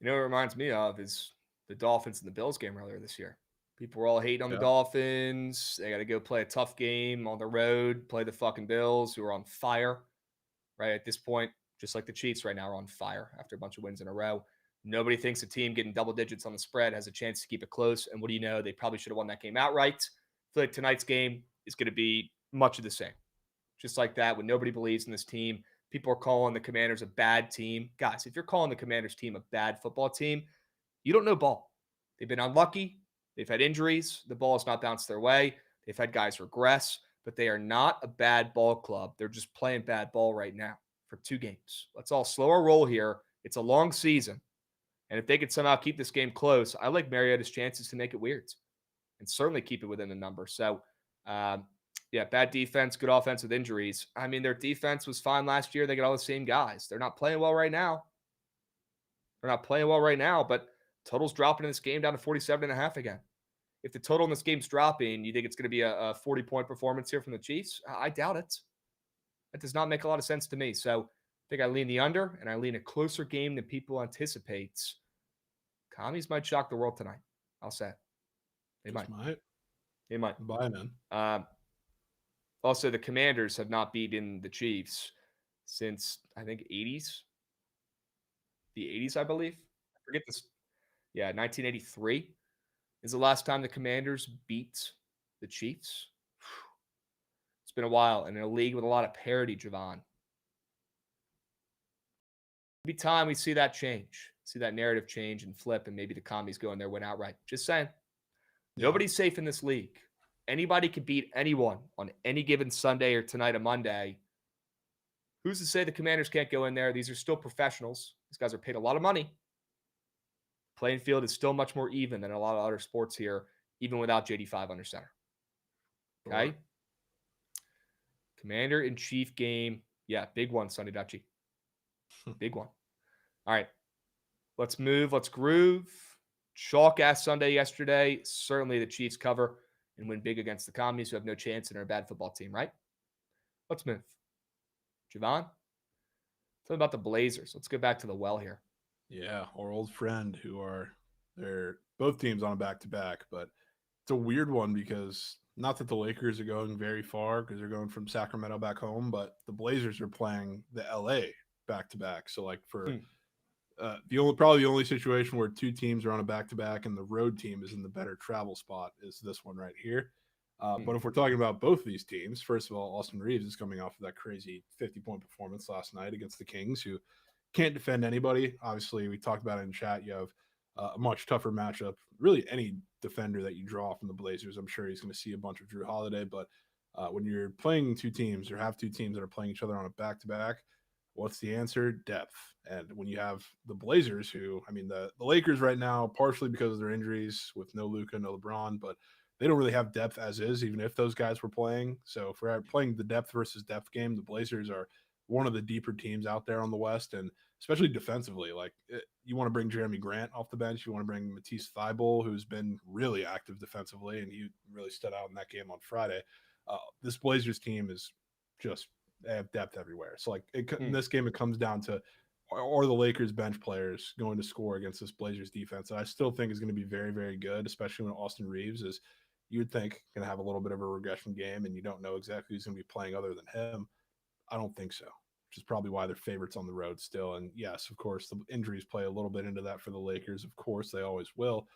You know what it reminds me of is the Dolphins and the Bills game earlier this year. People were all hating on the Dolphins. They got to go play a tough game on the road, play the fucking Bills, who are on fire, right? At this point, just like the Chiefs right now are on fire after a bunch of wins in a row. Nobody thinks a team getting double digits on the spread has a chance to keep it close. And what do you know? They probably should have won that game outright. I feel like tonight's game is going to be much of the same. Just like that, when nobody believes in this team, people are calling the Commanders a bad team. Guys, if you're calling the Commanders team a bad football team, you don't know ball. They've been unlucky. They've had injuries. The ball has not bounced their way. They've had guys regress, but they are not a bad ball club. They're just playing bad ball right now for 2 games. Let's all slow our roll here. It's a long season. And if they could somehow keep this game close, I like Mariota's chances to make it weird and certainly keep it within the number. So, yeah, bad defense, good offense with injuries. I mean, their defense was fine last year. They got all the same guys. They're not playing well right now. But total's dropping in this game down to 47.5 again. If the total in this game's dropping, you think it's going to be a 40-point performance here from the Chiefs? I doubt it. That does not make a lot of sense to me. So I think I lean the under, and I lean a closer game than people anticipate. Commies might shock the world tonight. I'll say it. They might. They might. Bye, man. Also, the Commanders have not beaten the Chiefs since, I think, 80s. The 80s, I believe. I forget this. Yeah, 1983 is the last time the Commanders beat the Chiefs. It's been a while, and in a league with a lot of parity, Jovan. It'll be time we see that change, see that narrative change and flip, and maybe the Commies go in there, win outright. Just saying. Yeah. Nobody's safe in this league. Anybody can beat anyone on any given Sunday or tonight or Monday. Who's to say the Commanders can't go in there? These are still professionals. These guys are paid a lot of money. Playing field is still much more even than a lot of other sports here, even without JD5 under center. Okay? Sure. Commander in Chief game. Yeah, big one, Sonny Dutchie. Big one. All right. Let's move. Let's groove. Chalk-ass Sunday yesterday. Certainly the Chiefs cover and win big against the Commies, who have no chance and are a bad football team, right? Let's move. Jovan, tell me about the Blazers. Let's go back to the well here. Yeah, our old friend they're both teams on a back-to-back, but it's a weird one because not that the Lakers are going very far because they're going from Sacramento back home, but the Blazers are playing the LA back-to-back. So like for probably the only situation where 2 teams are on a back-to-back and the road team is in the better travel spot is this one right here. But if we're talking about both of these teams, first of all, Austin Reeves is coming off of that crazy 50-point performance last night against the Kings, who can't defend anybody. Obviously, we talked about it in chat. You have a much tougher matchup. Really, any defender that you draw from the Blazers, I'm sure he's going to see a bunch of Drew Holiday. But when you're playing 2 teams or have 2 teams that are playing each other on a back-to-back, what's the answer? Depth. And when you have the Blazers, who, I mean, the Lakers right now, partially because of their injuries with no Luka, no LeBron, but they don't really have depth as is, even if those guys were playing. So if we're playing the depth versus depth game, the Blazers are one of the deeper teams out there on the West, and especially defensively. Like, you want to bring Jeremy Grant off the bench. You want to bring Matisse Thybulle, who's been really active defensively, and he really stood out in that game on Friday. This Blazers team is just, they have depth everywhere. So, like, in this game, it comes down to, are the Lakers bench players going to score against this Blazers defense? And I still think is going to be very, very good, especially when Austin Reeves is, you would think, going to have a little bit of a regression game, and you don't know exactly who's going to be playing other than him. I don't think so, which is probably why they're favorites on the road still. And yes, of course, the injuries play a little bit into that for the Lakers. Of course, they always will.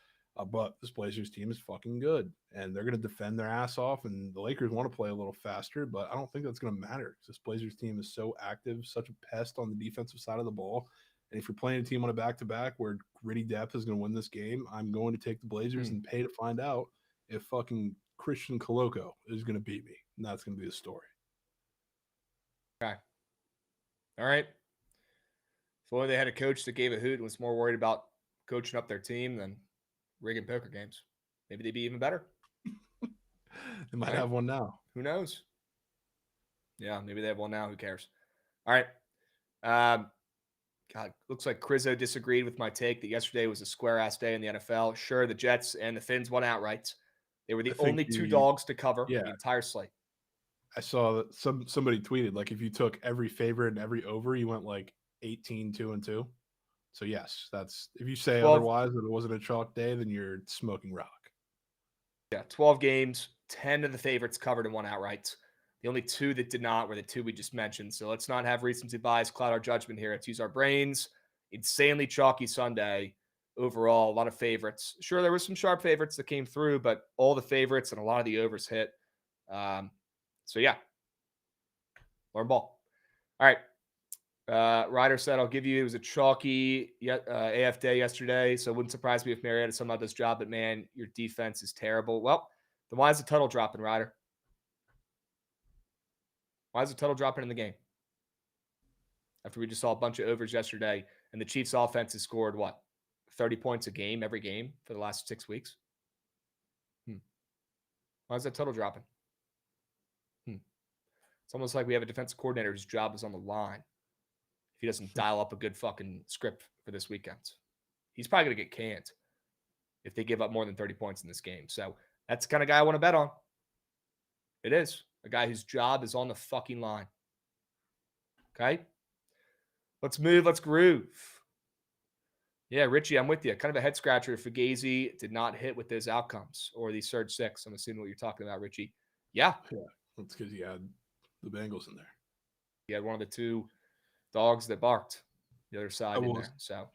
But this Blazers team is fucking good, and they're going to defend their ass off. And the Lakers want to play a little faster, but I don't think that's going to matter because this Blazers team is so active, such a pest on the defensive side of the ball. And if you're playing a team on a back-to-back where gritty depth is going to win this game, I'm going to take the Blazers and pay to find out if fucking Christian Coloco is going to beat me. And that's going to be the story. Okay. All right. If only they had a coach that gave a hoot and was more worried about coaching up their team than rigging poker games. Maybe they'd be even better. They might Right. have one now. Who knows? Yeah, maybe they have one now. Who cares? All right. God, looks like Crizzo disagreed with my take that yesterday was a square-ass day in the NFL. Sure, the Jets and the Finns won outright. They were the I think only two dogs to cover yeah. the entire slate. I saw that somebody tweeted, like, if you took every favorite and every over, you went like 18-2-2. So yes, that's if you say 12 otherwise that it wasn't a chalk day, then you're smoking rock. Yeah, 12 games, 10 of the favorites covered and won outright. The only two that did not were the two we just mentioned. So let's not have recency bias cloud our judgment here. Let's use our brains. Insanely chalky Sunday. Overall, a lot of favorites. Sure, there were some sharp favorites that came through, but all the favorites and a lot of the overs hit. So yeah, learn ball. All right. Ryder said, I'll give you, it was a chalky AF day yesterday, so it wouldn't surprise me if Marietta somehow does job, but man, your defense is terrible. Well, then why is the total dropping, Ryder? Why is the total dropping in the game? After we just saw a bunch of overs yesterday, and the Chiefs' offense has scored, what, 30 points a game, every game for the last 6 weeks? Why is that total dropping? It's almost like we have a defensive coordinator whose job is on the line. If he doesn't dial up a good fucking script for this weekend, he's probably going to get canned if they give up more than 30 points in this game. So that's the kind of guy I want to bet on. It is a guy whose job is on the fucking line. Okay. Let's move. Let's groove. Yeah, Richie, I'm with you. Kind of a head scratcher. Fugazi did not hit with those outcomes or the surge 6. I'm assuming what you're talking about, Richie. Yeah. That's because you had the Bengals in there. You had one of the two dogs that barked the other side in there. So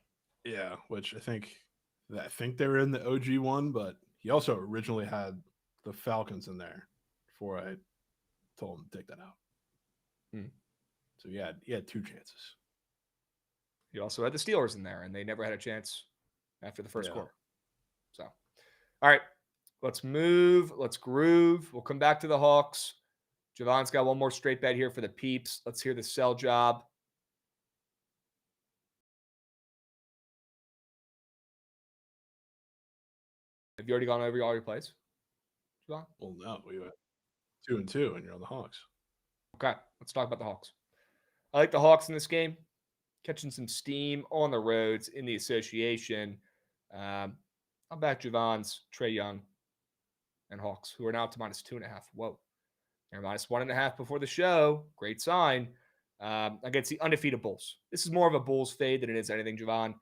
yeah, which I think they were in the OG one, but he also originally had the Falcons in there before I told him to take that out. So he had 2 chances. You also had the Steelers in there, and they never had a chance after the first quarter. So, all right, let's move. Let's groove. We'll come back to the Hawks. Jovan's got one more straight bet here for the peeps. Let's hear the sell job. Have you already gone over all your plays, Jovan? Well, no, we went 2-2, and you're on the Hawks. Okay, let's talk about the Hawks. I like the Hawks in this game, catching some steam on the roads in the association. I'll back Jovan's Trae Young and Hawks, who are now up to -2.5. Whoa. They're -1.5 before the show. Great sign. Against the undefeated Bulls. This is more of a Bulls fade than it is anything, Jovan.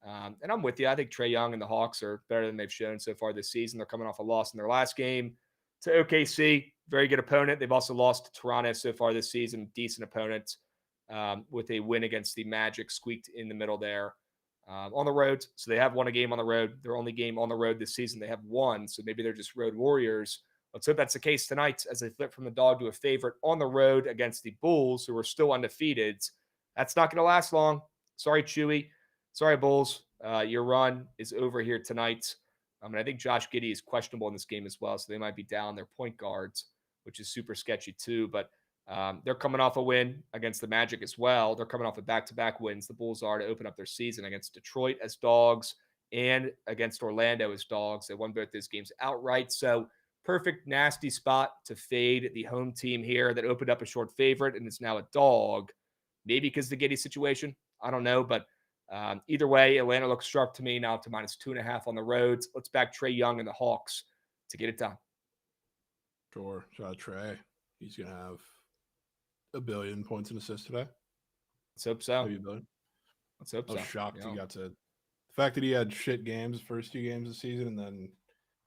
And I'm with you. I think Trae Young and the Hawks are better than they've shown so far this season. They're coming off a loss in their last game to OKC. Very good opponent. They've also lost to Toronto so far this season. Decent opponent with a win against the Magic squeaked in the middle there on the road. So they have won a game on the road. Their only game on the road this season, they have won. So maybe they're just road warriors. Let's hope that's the case tonight as they flip from the dog to a favorite on the road against the Bulls, who are still undefeated. That's not going to last long. Sorry, Chewy. Sorry, Bulls. Your run is over here tonight. And I think Josh Giddey is questionable in this game as well, so they might be down their point guards, which is super sketchy too. But they're coming off a win against the Magic as well. They're coming off of back-to-back wins. The Bulls are to open up their season against Detroit as dogs and against Orlando as dogs. They won both those games outright. So perfect, nasty spot to fade the home team here that opened up a short favorite and is now a dog. Maybe because of the Giddey situation. I don't know, but either way, Atlanta looks sharp to me now to -2.5 on the roads. Let's back Trae Young and the Hawks to get it done. Sure. Shout out Trae. He's going to have 1 billion points and assists today. Let's hope so. Maybe 1 billion. Let's hope so. I was shocked he got to the fact that he had shit games the first 2 games of the season and then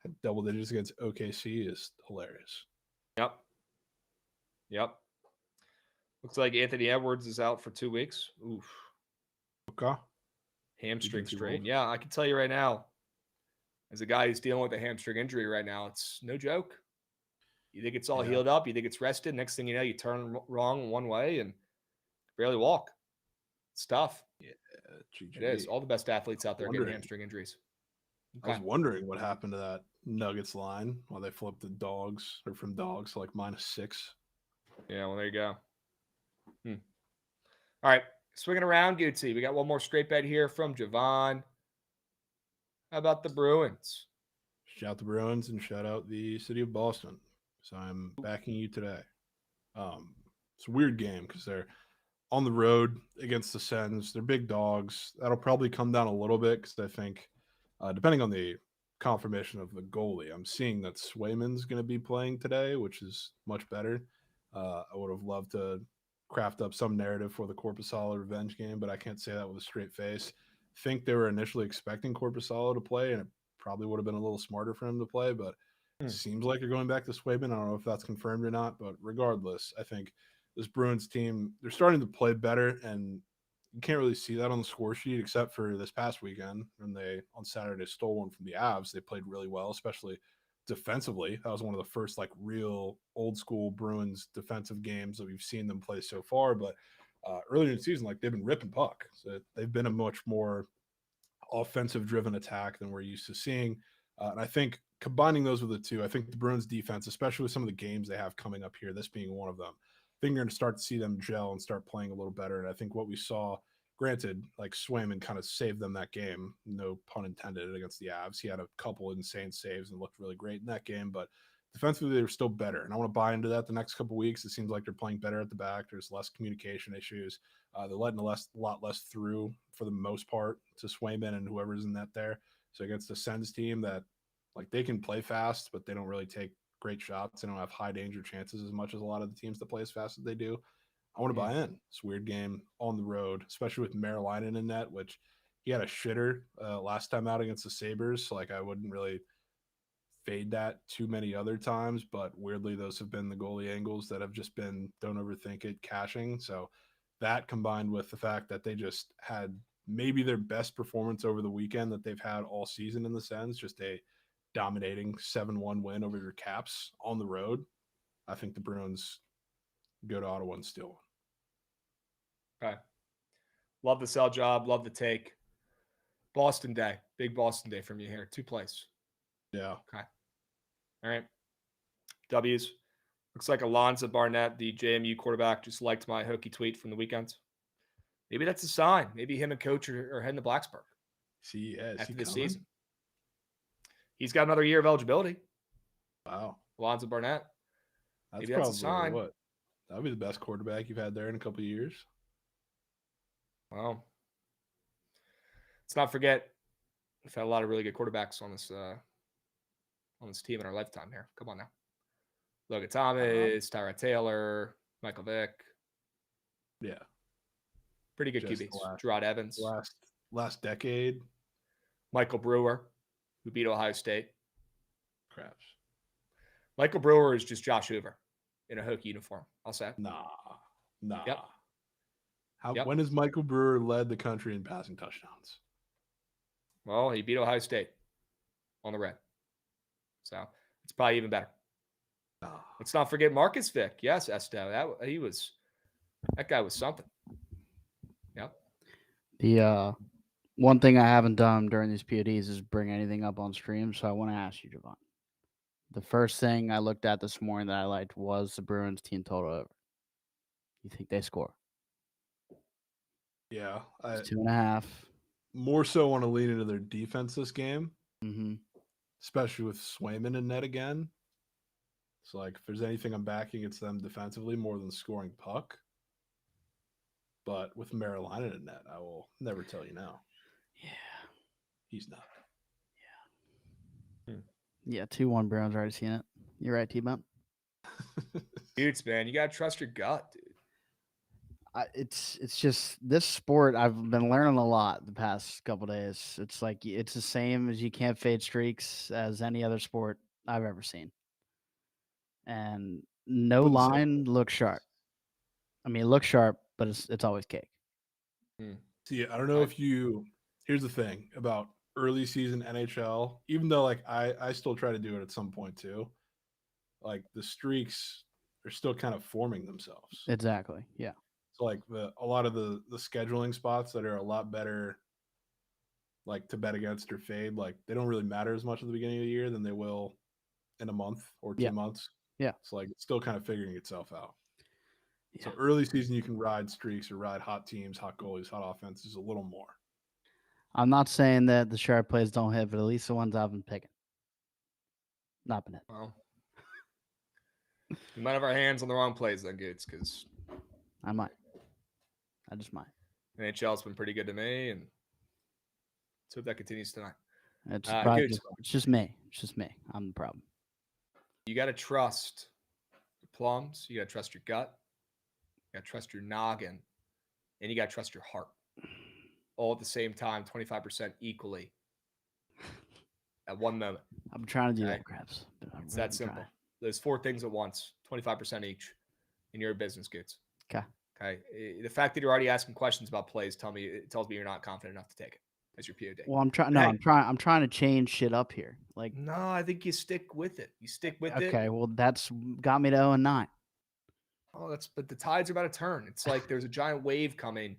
had double digits against OKC is hilarious. Yep. Looks like Anthony Edwards is out for 2 weeks. Oof. Okay. Hamstring strain. Yeah, I can tell you right now, as a guy who's dealing with a hamstring injury right now, it's no joke. You think it's all healed up. You think it's rested. Next thing you know, you turn wrong one way and barely walk. It's tough. Yeah, GG. It is. All the best athletes out there getting hamstring injuries. Okay. I was wondering what happened to that Nuggets line while they flipped the dogs or from dogs to like -6. Yeah, well, there you go. All right. Swinging around, Gucci. We got one more straight bet here from Jovan. How about the Bruins? Shout out the Bruins and shout out the city of Boston. So I'm backing you today. It's a weird game because they're on the road against the Sens. They're big dogs. That'll probably come down a little bit because I think, depending on the confirmation of the goalie, I'm seeing that Swayman's going to be playing today, which is much better. I would have loved to craft up some narrative for the Korpisalo revenge game, but I can't say that with a straight face. I think they were initially expecting Korpisalo to play, and it probably would have been a little smarter for him to play, but it seems like you're going back to Swayman. I don't know if that's confirmed or not, but regardless, I think this Bruins team, they're starting to play better, and you can't really see that on the score sheet except for this past weekend when they, on Saturday, stole one from the Avs. They played really well, especially defensively. That was one of the first like real old school Bruins defensive games that we've seen them play so far. But earlier in the season, like they've been ripping puck. So they've been a much more offensive driven attack than we're used to seeing. And I think combining those with the two, I think the Bruins defense, especially with some of the games they have coming up here, this being one of them, I think you're going to start to see them gel and start playing a little better. And I think what we saw, granted, like Swayman kind of saved them that game, no pun intended, against the Avs. He had a couple insane saves and looked really great in that game, but defensively they were still better. And I want to buy into that the next couple of weeks. It seems like they're playing better at the back. There's less communication issues. They're letting a lot less through for the most part to Swayman and whoever's in that there. So against the Sens team that like they can play fast, but they don't really take great shots. They don't have high danger chances as much as a lot of the teams that play as fast as they do. I want to buy in. It's a weird game on the road, especially with Merrilainen in net, which he had a shitter last time out against the Sabres. So like I wouldn't really fade that too many other times, but weirdly those have been the goalie angles that have just been don't overthink it cashing. So that combined with the fact that they just had maybe their best performance over the weekend that they've had all season in the Sens, just a dominating 7-1 win over your Caps on the road. I think the Bruins go to Ottawa and steal one. Okay. Love the sell job. Love the take. Boston Day. Big Boston Day from you here. 2 plays. Yeah. Okay. All right. W's. Looks like Alonzo Barnett, the JMU quarterback, just liked my hokey tweet from the weekend. Maybe that's a sign. Maybe him and coach are heading to Blacksburg. See, yeah, after this season. He's got another year of eligibility. Wow. Alonzo Barnett. That's probably a sign. What? That would be the best quarterback you've had there in a couple of years. Well, let's not forget we've had a lot of really good quarterbacks on this team in our lifetime here. Come on now. Logan Thomas, Tyrod Taylor, Michael Vick. Yeah. Pretty good QBs. Gerard Evans. Last decade. Michael Brewer, who beat Ohio State. Krabs. Michael Brewer is just Josh Hoover in a Hokie uniform, I'll say. Nah. Yep. When has Michael Brewer led the country in passing touchdowns? Well, he beat Ohio State on the red. So it's probably even better. Let's not forget Marcus Vick. Yes, Esto. That guy was something. Yep. The one thing I haven't done during these PODs is bring anything up on stream, so I want to ask you, Jovan. The first thing I looked at this morning that I liked was the Bruins team total over. You think they score? Yeah. It's 2.5. More so want to lean into their defense this game. Mm-hmm. Especially with Swayman in net again. So, like, if there's anything I'm backing, it's them defensively more than scoring puck. But with Merrilainen in net, I will never tell you now. Yeah. He's not. Yeah, 2-1 Browns. Already seen it. You're right, T-Bump. Dudes, man, you got to trust your gut, dude. It's just this sport. I've been learning a lot the past couple days. It's like it's the same as you can't fade streaks as any other sport I've ever seen. And no line looks sharp. I mean, it looks sharp, but it's always cake. See, I don't know if you. Here's the thing about early season NHL. Even though like I still try to do it at some point too. Like the streaks are still kind of forming themselves. Exactly. Yeah. So like a lot of the scheduling spots that are a lot better, like to bet against or fade, like they don't really matter as much at the beginning of the year than they will in a month or 2 months. Yeah. So like it's still kind of figuring itself out. Yeah. So early season you can ride streaks or ride hot teams, hot goalies, hot offenses a little more. I'm not saying that the sharp plays don't hit, but at least the ones I've been picking. Not been hit. Well, We might have our hands on the wrong plays then, Goots, because I might. I just might. NHL's been pretty good to me, and let's hope that continues tonight. It's Goots, it's just me. It's just me. I'm the problem. you got to trust your plums. You got to trust your gut. You got to trust your noggin, and you got to trust your heart. All at the same time, 25% equally at one moment. I'm trying to do that, Krabs. It's that simple. There's 4 things at once, 25% each in your business, Goots. Okay. The fact that you're already asking questions about plays tells me you're not confident enough to take it as your POD. Well, I'm trying. No, I'm trying to change shit up here. Like, no, I think you stick with it. You stick with it. Okay, well, that's got me to 0-9. Oh, but the tides are about to turn. It's like there's a giant wave coming,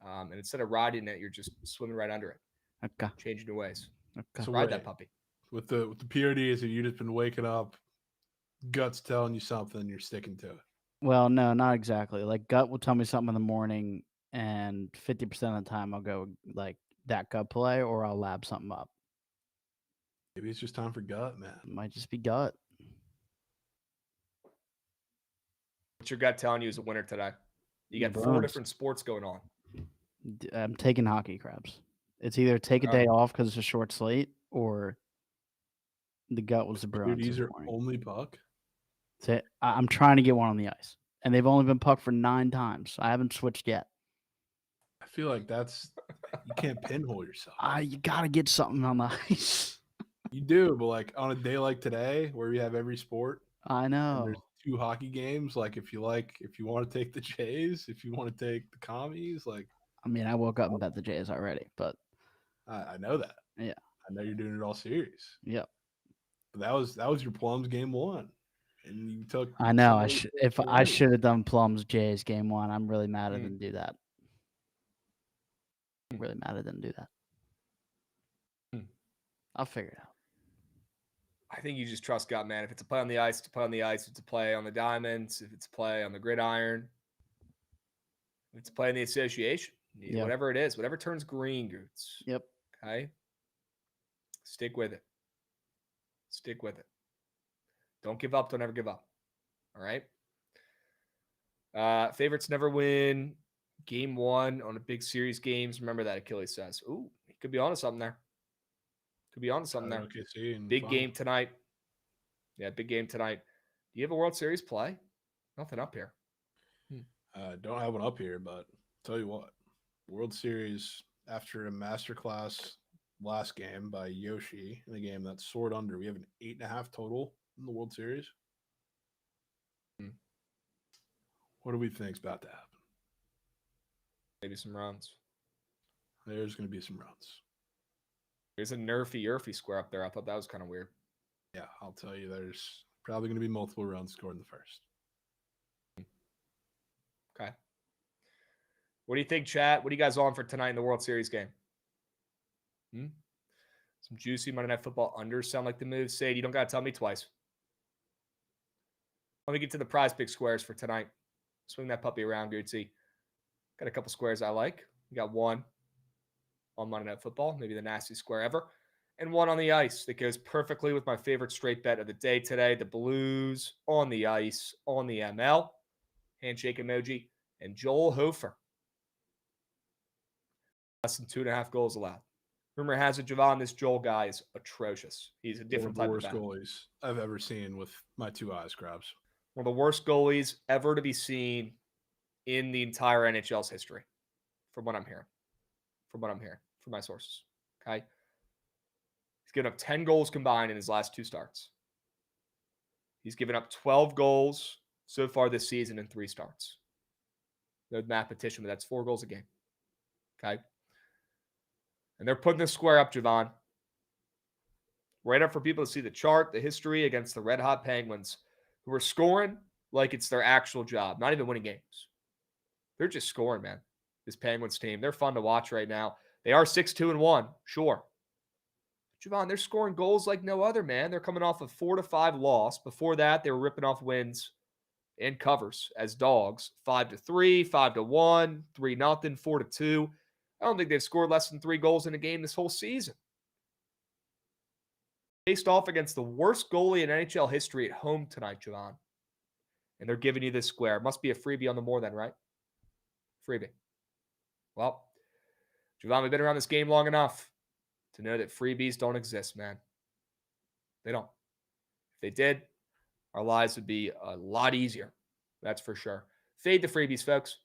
and instead of riding it, you're just swimming right under it. Okay. Changing your ways. Okay. So ride that puppy. With the PODs, have you just been waking up, gut's telling you something, you're sticking to it? Well, no, not exactly. Like, gut will tell me something in the morning, and 50% of the time I'll go like that gut play, or I'll lab something up. Maybe it's just time for gut, man. It might just be gut. What's your gut telling you is a winner today? You got 4 different sports going on. I'm taking hockey, Krabs. It's either take a day off because it's a short slate, or the gut was the Bruins. These are only puck? I'm trying to get one on the ice, and they've only been pucked for 9 times. I haven't switched yet. I feel like you can't pinhole yourself. You got to get something on the ice. You do, but like on a day like today where we have every sport, I know. There's 2 hockey games. Like if you want to take the Jays, if you want to take the Commies, like. I mean, I woke up and bet the Jays already, but. I know that. Yeah. I know you're doing it all series. Yep. But that was your Plums game 1. And you took. I know. I should have done Plums Jays game 1. I'm really mad I didn't do that. Really mad I didn't do that. I'll figure it out. I think you just trust gut, man. If it's a play on the ice, it's a play on the ice. If it's a play on the diamonds, if it's a play on the gridiron, if it's a play in the association, whatever it is, whatever turns green, Goots. Yep. Okay. Stick with it. Stick with it. Don't give up. Don't ever give up. All right. Favorites never win game 1 on a big series games. Remember that, Achilles says. Ooh, he could be onto something there. Big game tonight. Yeah, big game tonight. Do you have a World Series play? Nothing up here. Don't have one up here, but tell you what, World Series after a masterclass last game by Yoshi in a game that soared under. We have an 8.5 total in the World Series. What do we think's about to happen? Maybe some runs. There's going to be some runs. There's a nerfy square up there. I thought that was kind of weird. Yeah, I'll tell you, there's probably going to be multiple runs scored in the first. Okay. What do you think, chat? What are you guys on for tonight in the World Series game? Some juicy Monday Night Football unders sound like the move. Sade, you don't got to tell me twice. Let me get to the prize pick squares for tonight. Swing that puppy around, Gootsy. Got a couple squares I like. We got one on Monday Night Football, maybe the nastiest square ever, and one on the ice that goes perfectly with my favorite straight bet of the day today, the Blues on the ice on the ML. Handshake emoji. And Joel Hofer. Less than 2.5 goals allowed. Rumor has it, Jovan, this Joel guy is atrocious. He's a different type of worst goalies I've ever seen with my 2 eyes, Krabs. One of the worst goalies ever to be seen in the entire NHL's history, from what I'm hearing. From my sources. Okay. He's given up 10 goals combined in his last 2 starts. He's given up 12 goals so far this season in 3 starts. No mathematician, but that's 4 goals a game. Okay. And they're putting the square up, Jovan. Right up for people to see the chart, the history against the Red Hot Penguins, who are scoring like it's their actual job, not even winning games. They're just scoring, man. This Penguins team, they're fun to watch right now. They are 6-2-1, sure. Jovan, they're scoring goals like no other, man. They're coming off a 4-5 loss. Before that, they were ripping off wins and covers as dogs. 5-3, 5-1, 3-0, 4-2. I don't think they've scored less than 3 goals in a game this whole season. Faced off against the worst goalie in NHL history at home tonight, Jovan. And they're giving you this square. It must be a freebie on the more then, right? Freebie. Well, Jovan, we've been around this game long enough to know that freebies don't exist, man. They don't. If they did, our lives would be a lot easier. That's for sure. Fade the freebies, folks.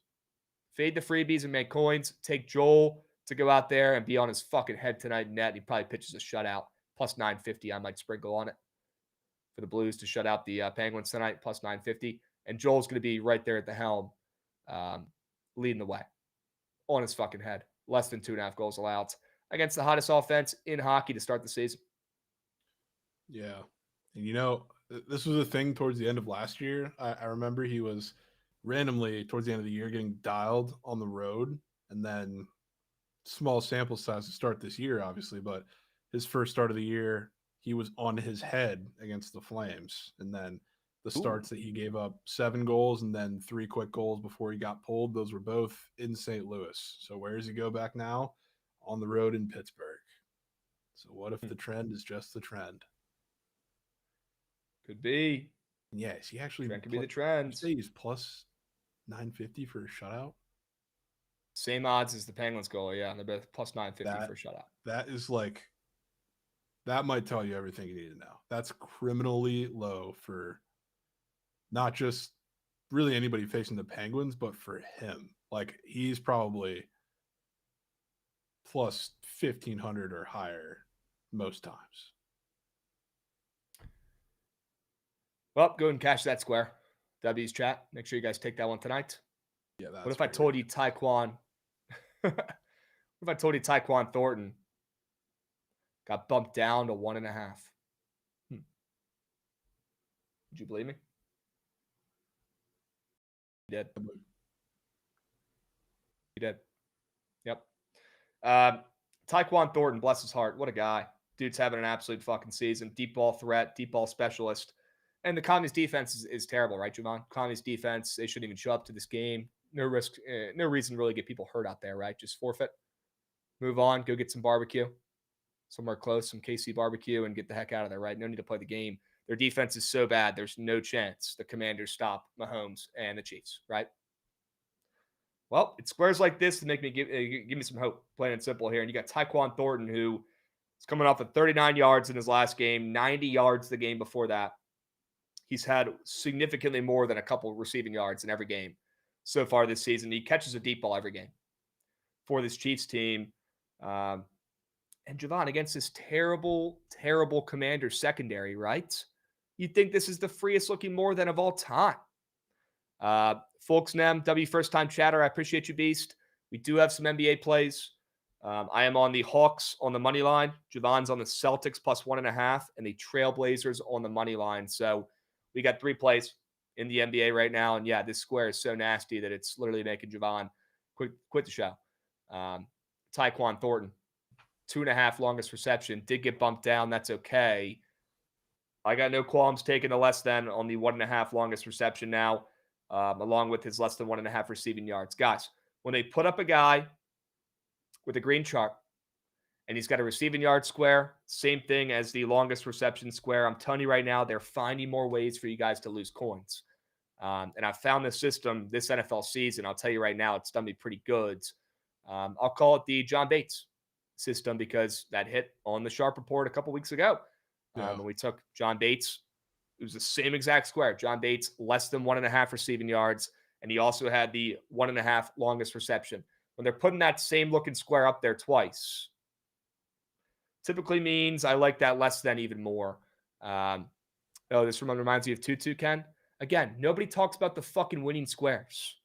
Fade the freebies and make coins. Take Joel to go out there and be on his fucking head tonight net. He probably pitches a shutout. Plus 950. I might sprinkle on it for the Blues to shut out the Penguins tonight. Plus 950. And Joel's going to be right there at the helm, leading the way on his fucking head. Less than 2.5 goals allowed against the hottest offense in hockey to start the season. Yeah. And you know, this was a thing towards the end of last year. I remember he was randomly towards the end of the year getting dialed on the road, and then small sample size to start this year, obviously, but his first start of the year, he was on his head against the Flames. And then the starts that he gave up 7 goals and then 3 quick goals before he got pulled, those were both in St. Louis. So where does he go back now? On the road in Pittsburgh. So what if the trend is just the trend? Could be. Yes, he actually Trend could be the trend. Say he's plus 950 for a shutout. Same odds as the Penguins goal, yeah. They're both plus 950 for a shutout. That is like, that might tell you everything you need to know. That's criminally low for not just really anybody facing the Penguins, but for him. Like, he's probably plus 1,500 or higher most times. Well, go and cash that square. W's chat. Make sure you guys take that one tonight. Yeah. That's what if I told you Taekwon? What if I told you Taekwon Thornton got bumped down to 1.5? Would you believe me? He did. He did. Yep. Taekwon Thornton, bless his heart. What a guy. Dude's having an absolute fucking season. Deep ball threat, deep ball specialist. And the Commies defense is terrible, right, Jovan? Commies defense, they shouldn't even show up to this game. No risk, no reason to really get people hurt out there, right? Just forfeit. Move on, go get some barbecue. Somewhere close, some KC barbecue, and get the heck out of there, right? No need to play the game. Their defense is so bad, there's no chance the Commanders stop Mahomes and the Chiefs, right? Well, it's squares like this to make me give me some hope, plain and simple here. And you got Taekwon Thornton, who is coming off of 39 yards in his last game, 90 yards the game before that. He's had significantly more than a couple receiving yards in every game so far this season. He catches a deep ball every game for this Chiefs team. And Jovan, against this terrible, terrible Commanders secondary, right? You'd think this is the freest looking more than of all time. Folks, Nem, W first time chatter. I appreciate you, Beast. We do have some NBA plays. I am on the Hawks on the money line. Jovan's on the Celtics plus 1.5 and the Trailblazers on the money line. So we got 3 plays in the NBA right now. And yeah, this square is so nasty that it's literally making Jovan quit the show. Taekwon Thornton, 2.5 longest reception, did get bumped down. That's okay. I got no qualms taking the less than on the 1.5 longest reception now, along with his less than 1.5 receiving yards. Guys, when they put up a guy with a green chart and he's got a receiving yard square, same thing as the longest reception square, I'm telling you right now, they're finding more ways for you guys to lose coins. And I found this system this NFL season. I'll tell you right now, it's done me pretty good. I'll call it the John Bates system because that hit on the Sharp Report a couple weeks ago. When we took John Bates, it was the same exact square. John Bates, less than 1.5 receiving yards, and he also had the 1.5 longest reception. When they're putting that same looking square up there twice, typically means I like that less than even more. This reminds me of 2-2, Ken. Again, nobody talks about the fucking winning squares.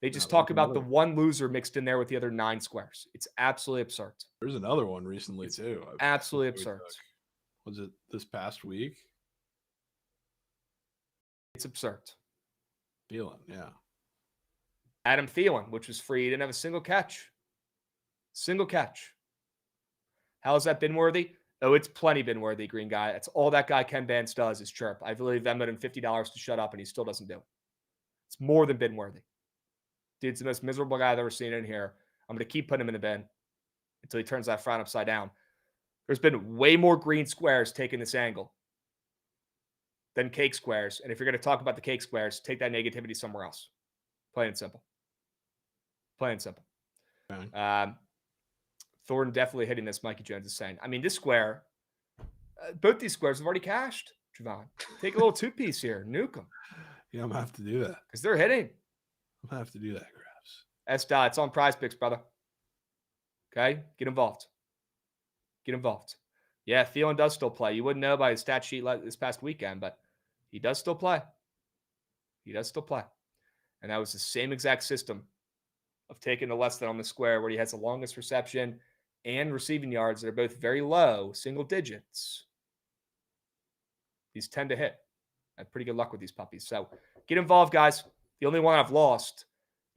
They just talk about the one loser mixed in there with the other 9 squares. It's absolutely absurd. There's another one recently, too. Absolutely absurd. Was it this past week? It's absurd. Thielen, yeah. Adam Thielen, which was free. He didn't have a single catch. Single catch. How has that been worthy? Oh, it's plenty been worthy, green guy. That's all that guy Ken Vance does is chirp. I've really Venmoed him $50 to shut up, and he still doesn't do it. It's more than bin worthy. Dude's the most miserable guy I've ever seen in here. I'm going to keep putting him in the bin until he turns that frown upside down. There's been way more green squares taking this angle than cake squares. And if you're going to talk about the cake squares, take that negativity somewhere else. Plain and simple. Plain and simple. Okay. Thornton definitely hitting this, Mikey Jones is saying. I mean, this square, both these squares have already cashed, Jovan. Take a little two-piece here. Nuke them. Yeah, I'm going to have to do that. Because they're hitting. I'm going to have to do that, Krabs. S-Dot, it's on Prize Picks, brother. Okay? Get involved. Get involved. Yeah, Thielen does still play. You wouldn't know by his stat sheet this past weekend, but he does still play. He does still play. And that was the same exact system of taking the less than on the square where he has the longest reception and receiving yards that are both very low, single digits. These tend to hit. I have pretty good luck with these puppies. So get involved, guys. The only one I've lost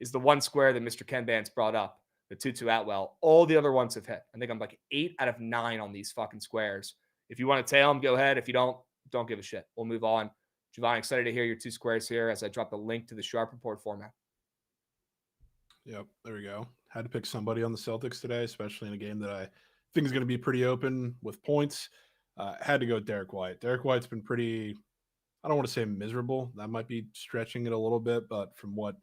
is the one square that Mr. Ken Vance brought up, the Tutu Atwell. All the other ones have hit. I think I'm like 8 out of 9 on these fucking squares. If you want to tail them, go ahead. If you don't give a shit. We'll move on. Jovan, excited to hear your 2 squares here as I drop the link to the Sharp Report format. Yep, there we go. Had to pick somebody on the Celtics today, especially in a game that I think is going to be pretty open with points. Had to go with Derek White. Derek White's been pretty, I don't want to say miserable. That might be stretching it a little bit, but from what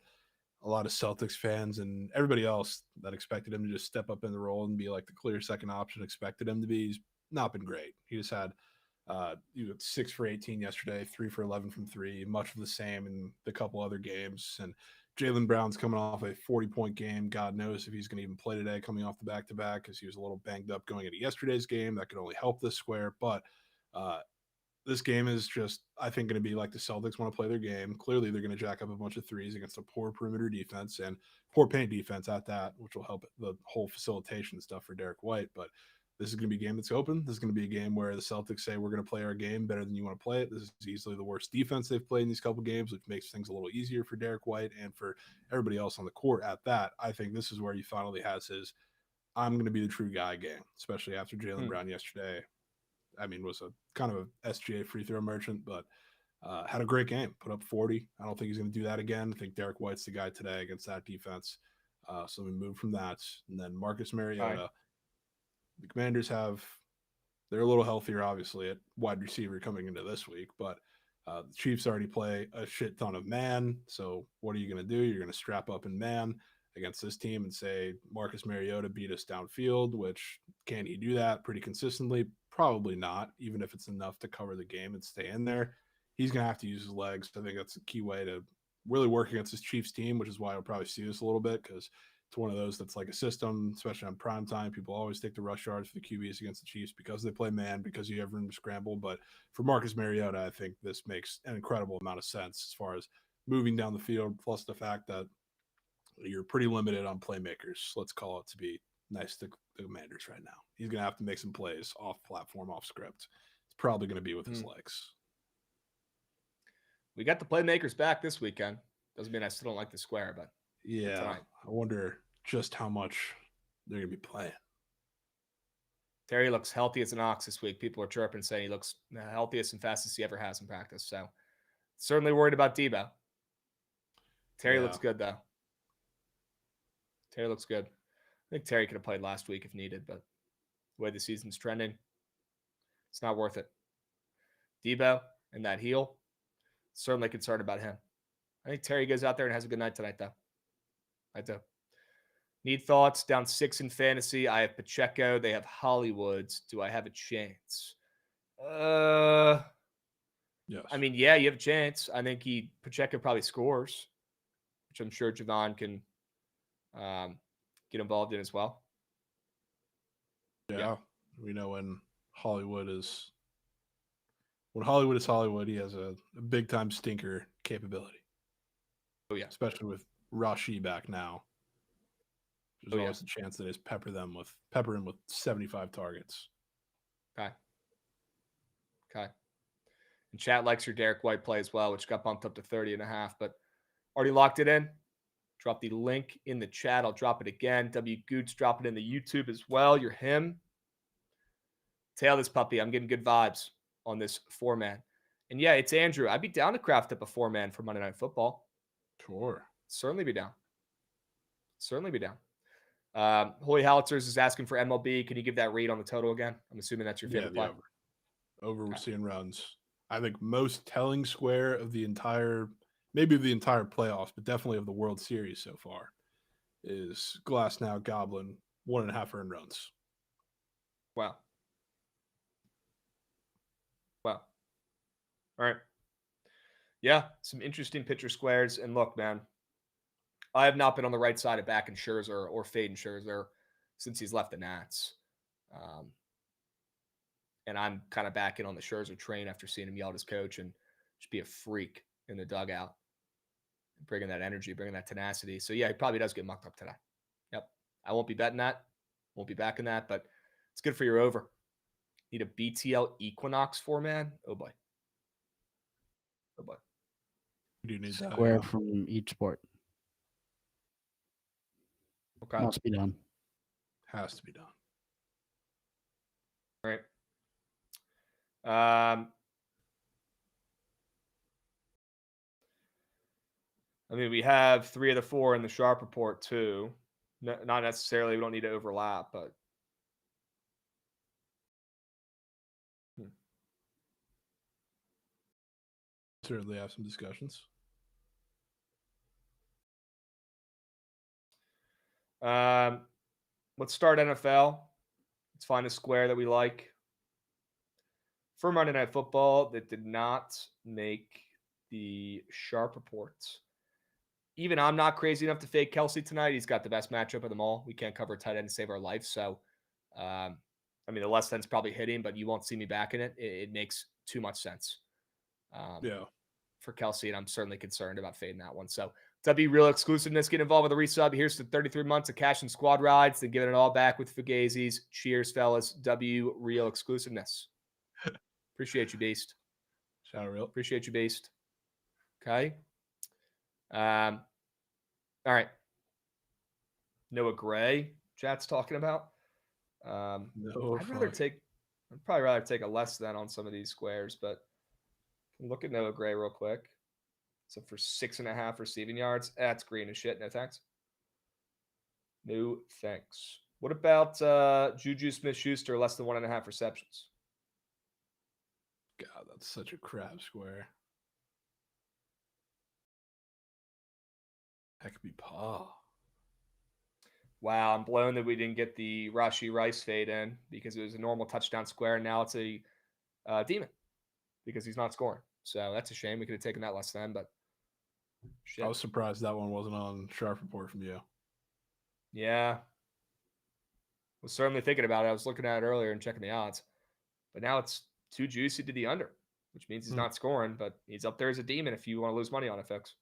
a lot of Celtics fans and everybody else that expected him to just step up in the role and be like the clear second option expected him to be, he's not been great. He just had 6 for 18 yesterday, 3 for 11 from 3, much of the same in the couple other games. And Jaylen Brown's coming off a 40-point game. God knows if he's going to even play today coming off the back-to-back because he was a little banged up going into yesterday's game. That could only help this square. But this game is just, I think, going to be like the Celtics want to play their game. Clearly, they're going to jack up a bunch of threes against a poor perimeter defense and poor paint defense at that, which will help the whole facilitation stuff for Derek White. But this is going to be a game that's open. This is going to be a game where the Celtics say, we're going to play our game better than you want to play it. This is easily the worst defense they've played in these couple games, which makes things a little easier for Derek White and for everybody else on the court at that. I think this is where he finally has his, I'm going to be the true guy game, especially after Jaylen Brown yesterday. I mean, was a kind of a SGA free throw merchant, but had a great game, put up 40. I don't think he's going to do that again. I think Derek White's the guy today against that defense. So we move from that. And then Marcus Mariota. Right. The Commanders they're a little healthier, obviously, at wide receiver coming into this week, but the Chiefs already play a shit ton of man. So what are you going to do? You're going to strap up in man against this team and say, Marcus Mariota beat us downfield, which can he do that pretty consistently? Probably not, even if it's enough to cover the game and stay in there. He's going to have to use his legs. I think that's a key way to really work against this Chiefs team, which is why I'll probably see this a little bit because it's one of those that's like a system, especially on prime time. People always take the rush yards for the QBs against the Chiefs because they play man, because you have room to scramble. But for Marcus Mariota, I think this makes an incredible amount of sense as far as moving down the field, plus the fact that you're pretty limited on playmakers. Let's call it to be nice to the Commanders right now. He's going to have to make some plays off platform, off script. It's probably going to be with his legs. We got the playmakers back this weekend. Doesn't mean I still don't like the square, but yeah, I wonder just how much they're going to be playing. Terry looks healthy as an ox this week. People are chirping saying he looks the healthiest and fastest he ever has in practice. So certainly worried about Debo. Terry looks good, though. Terry looks good. I think Terry could have played last week if needed, but the way the season's trending, it's not worth it. Debo and that heel, certainly concerned about him. I think Terry goes out there and has a good night tonight, though. I do. Need thoughts. Down 6 in fantasy. I have Pacheco. They have Hollywoods. Do I have a chance? Yes. I mean, yeah, you have a chance. I think Pacheco probably scores, which I'm sure Jovan can get involved in as well. Yeah. We know when Hollywood is Hollywood, he has a big time stinker capability. Oh yeah. Especially with Rashi back now. There's always a chance that they just pepper him with 75 targets. Okay. And chat likes your Derek White play as well, which got bumped up to 30.5, but already locked it in. Drop the link in the chat. I'll drop it again. W Goots, drop it in the YouTube as well. You're him. Tail this puppy. I'm getting good vibes on this 4-man. And yeah, it's Andrew. I'd be down to craft up a 4-man for Monday Night Football. Sure. Certainly be down. Holy Howitzers is asking for MLB. Can you give that read on the total again? I'm assuming that's your favorite play. Over. We're seeing runs. I think, most telling square of the entire, maybe of the entire playoffs, but definitely of the World Series so far, is Glass Now Goblin 1.5 earned runs. Wow. Wow. All right. Yeah, some interesting pitcher squares. And look, man, I have not been on the right side of backing Scherzer or fading Scherzer since he's left the Nats. And I'm kind of backing on the Scherzer train after seeing him yell at his coach and just be a freak in the dugout, bringing that energy, bringing that tenacity. So, yeah, he probably does get mucked up today. Yep. I won't be betting that. Won't be backing that, but it's good for your over. Need a BTL Equinox format? Oh, boy. Oh, boy. You do need square from each sport. Okay. Must be done. Has to be done. All right. I mean, we have 3 of the 4 in the Sharp report, too. Not necessarily. We don't need to overlap, but. Certainly have some discussions. Let's start NFL. Let's find a square that we like. For Monday Night Football that did not make the Sharp reports. Even I'm not crazy enough to fade Kelsey tonight. He's got the best matchup of them all. We can't cover a tight end to save our life. So, I mean, the less than's probably hitting, but you won't see me backing it. It makes too much sense. For Kelsey, and I'm certainly concerned about fading that one. So, W Real Exclusiveness, get involved with a resub. Here's to 33 months of cash and squad rides, then giving it all back with Fugazis. Cheers, fellas. W Real Exclusiveness. Appreciate you, Beast. Shout out real. Appreciate you, Beast. Okay. All right. Noah Gray, chat's talking about. I'd probably rather take a less than on some of these squares, but look at Noah Gray real quick. So for 6.5 receiving yards, that's green as shit. No thanks. No thanks. What about Juju Smith-Schuster, less than 1.5 receptions? God, that's such a crap square. That could be Paw. Wow, I'm blown that we didn't get the Rashee Rice fade in because it was a normal touchdown square, and now it's a demon because he's not scoring. So that's a shame. We could have taken that less than, but shit. I was surprised that one wasn't on Sharp Report from you. Yeah. Was certainly thinking about it. I was looking at it earlier and checking the odds, but now it's too juicy to the under, which means he's not scoring, but he's up there as a demon if you want to lose money on it, folks.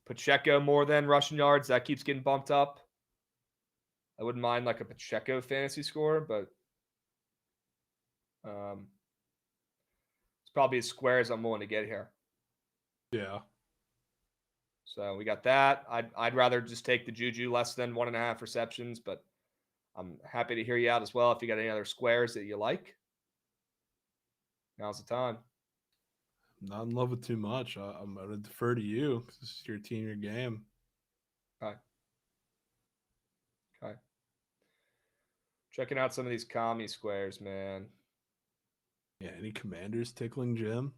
Pacheco more than rushing yards. That keeps getting bumped up. I wouldn't mind like a Pacheco fantasy score, but it's probably as square as I'm willing to get here. Yeah. So we got that. I'd rather just take the Juju less than 1.5 receptions, but I'm happy to hear you out as well. If you got any other squares that you like, now's the time. Not in love with too much. I'm going to defer to you because this is your team, your game. Okay. Checking out some of these commie squares, man. Yeah, any Commanders tickling Jim?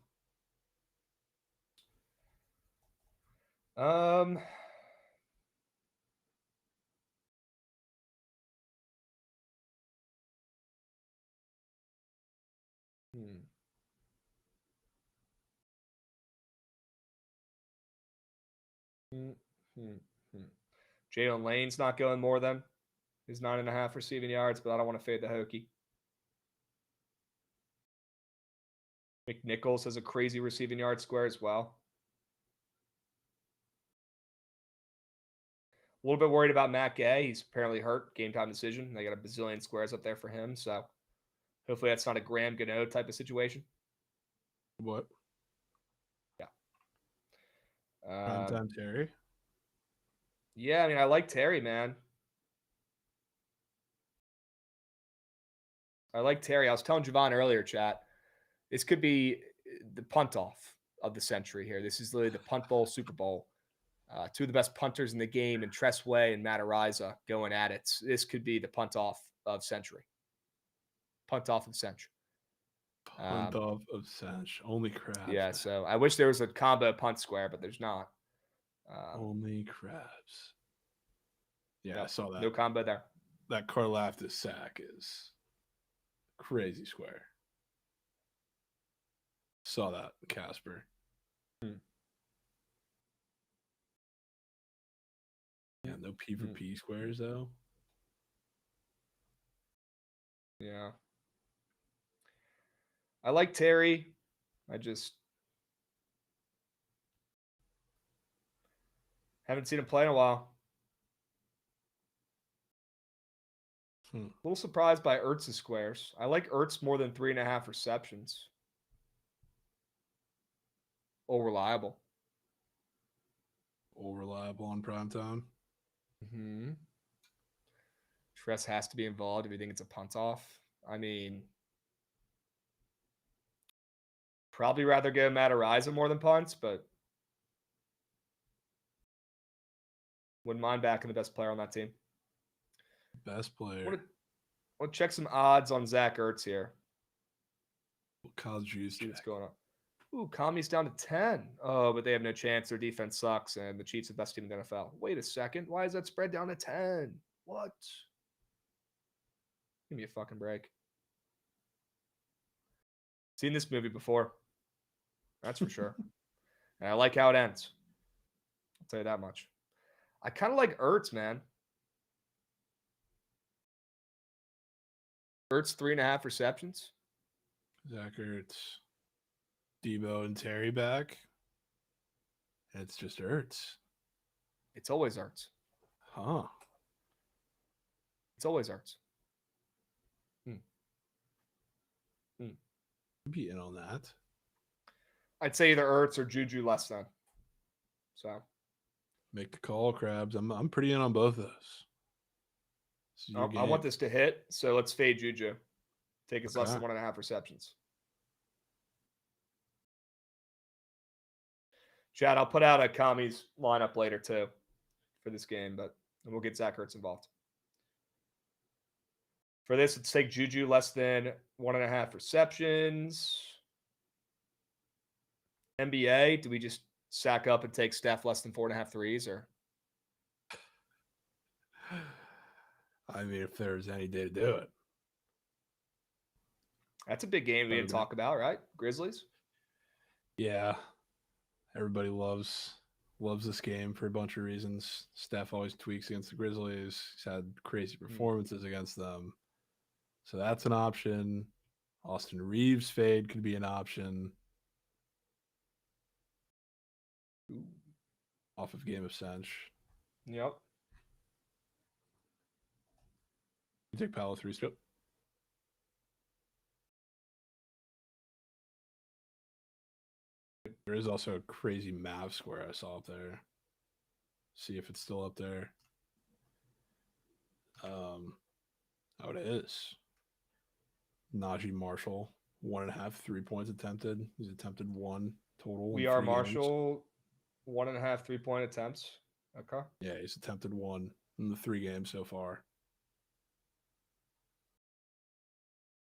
Jalen Lane's not going more than his 9.5 receiving yards, but I don't want to fade the Hokie. McNichols has a crazy receiving yard square as well. A little bit worried about Matt Gay. He's apparently hurt. Game time decision. They got a bazillion squares up there for him. So hopefully that's not a Graham Gano type of situation. What? Yeah. Primetime Terry? Yeah, I mean, I like Terry, man. I like Terry. I was telling Jovan earlier, chat. This could be the punt off of the century here. This is literally the punt bowl, Super Bowl. Two of the best punters in the game, and Tress Way and Matt Ariza going at it. This could be the punt off of century. Punt off of century. Punt off of Sench. Only Krabs. Yeah, man. so I wish there was a combo punt square, but there's not. Only Krabs. Yeah, Yep, I saw that. No combo there. That Karlaftis sack is crazy square. Saw that, Casper. Yeah, no P for P squares though. Yeah. I like Terry. I just haven't seen him play in a while. A little surprised by Ertz's squares. I like Ertz more than 3.5 receptions. All reliable. All reliable on primetime. Mm-hmm. Tress has to be involved if you think it's a punt off. I mean, probably rather go Matt Ariza more than punts, but wouldn't mind backing the best player on that team. Best player. I want to check some odds on Zach Ertz here. College juice. See what's going on. Ooh, Kami's down to 10. Oh, but they have no chance. Their defense sucks, and the Chiefs are the best team in the NFL. Wait a second. Why is that spread down to 10? What? Give me a fucking break. Seen this movie before. That's for sure. And I like how it ends. I'll tell you that much. I kind of like Ertz, man. Ertz 3.5 receptions. Zach Ertz, Debo, and Terry back. It's just Ertz. It's always Ertz. Huh. It's always Ertz. Be in on that. I'd say either Ertz or Juju less than. So make the call, Krabs. I'm pretty in on both of those. I want this to hit, so let's fade Juju. Take us less than 1.5 receptions. Chad, I'll put out a Kami's lineup later too for this game, but we'll get Zach Ertz involved. For this, let's take Juju less than 1.5 receptions. NBA, do we just sack up and take Steph less than 4.5 threes, or? I mean, if there's any day to do it. That's a big game we didn't talk about, right? Grizzlies? Yeah. Everybody loves this game for a bunch of reasons. Steph always tweaks against the Grizzlies. He's had crazy performances against them. So that's an option. Austin Reeves fade could be an option. Off of Game of Sench. Yep. You take Palo 3 strip. There is also a crazy Mav square I saw up there. See if it's still up there. Oh, it is. Najee Marshall, 1.5 3-points attempted. He's attempted 1 total. We are Marshall, 1.5 3-point attempts. Okay. Yeah, he's attempted 1 in the 3 games so far.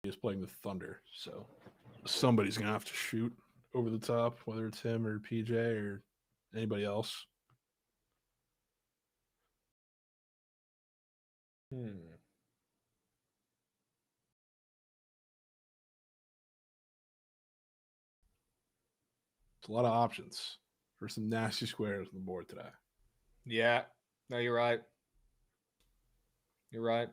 He's playing the Thunder, so somebody's gonna have to shoot over the top, whether it's him or PJ or anybody else. It's a lot of options for some nasty squares on the board today. Yeah. No, you're right. You're right.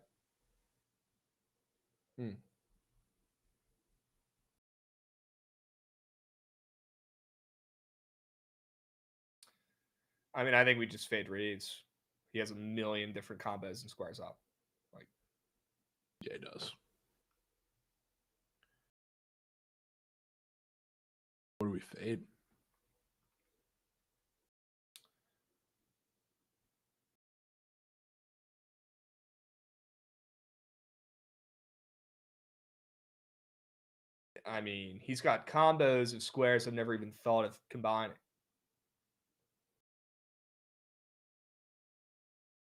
I mean, I think we just fade Reeves. He has a million different combos and squares up. Like, yeah, he does. What do we fade? I mean, he's got combos of squares I've never even thought of combining.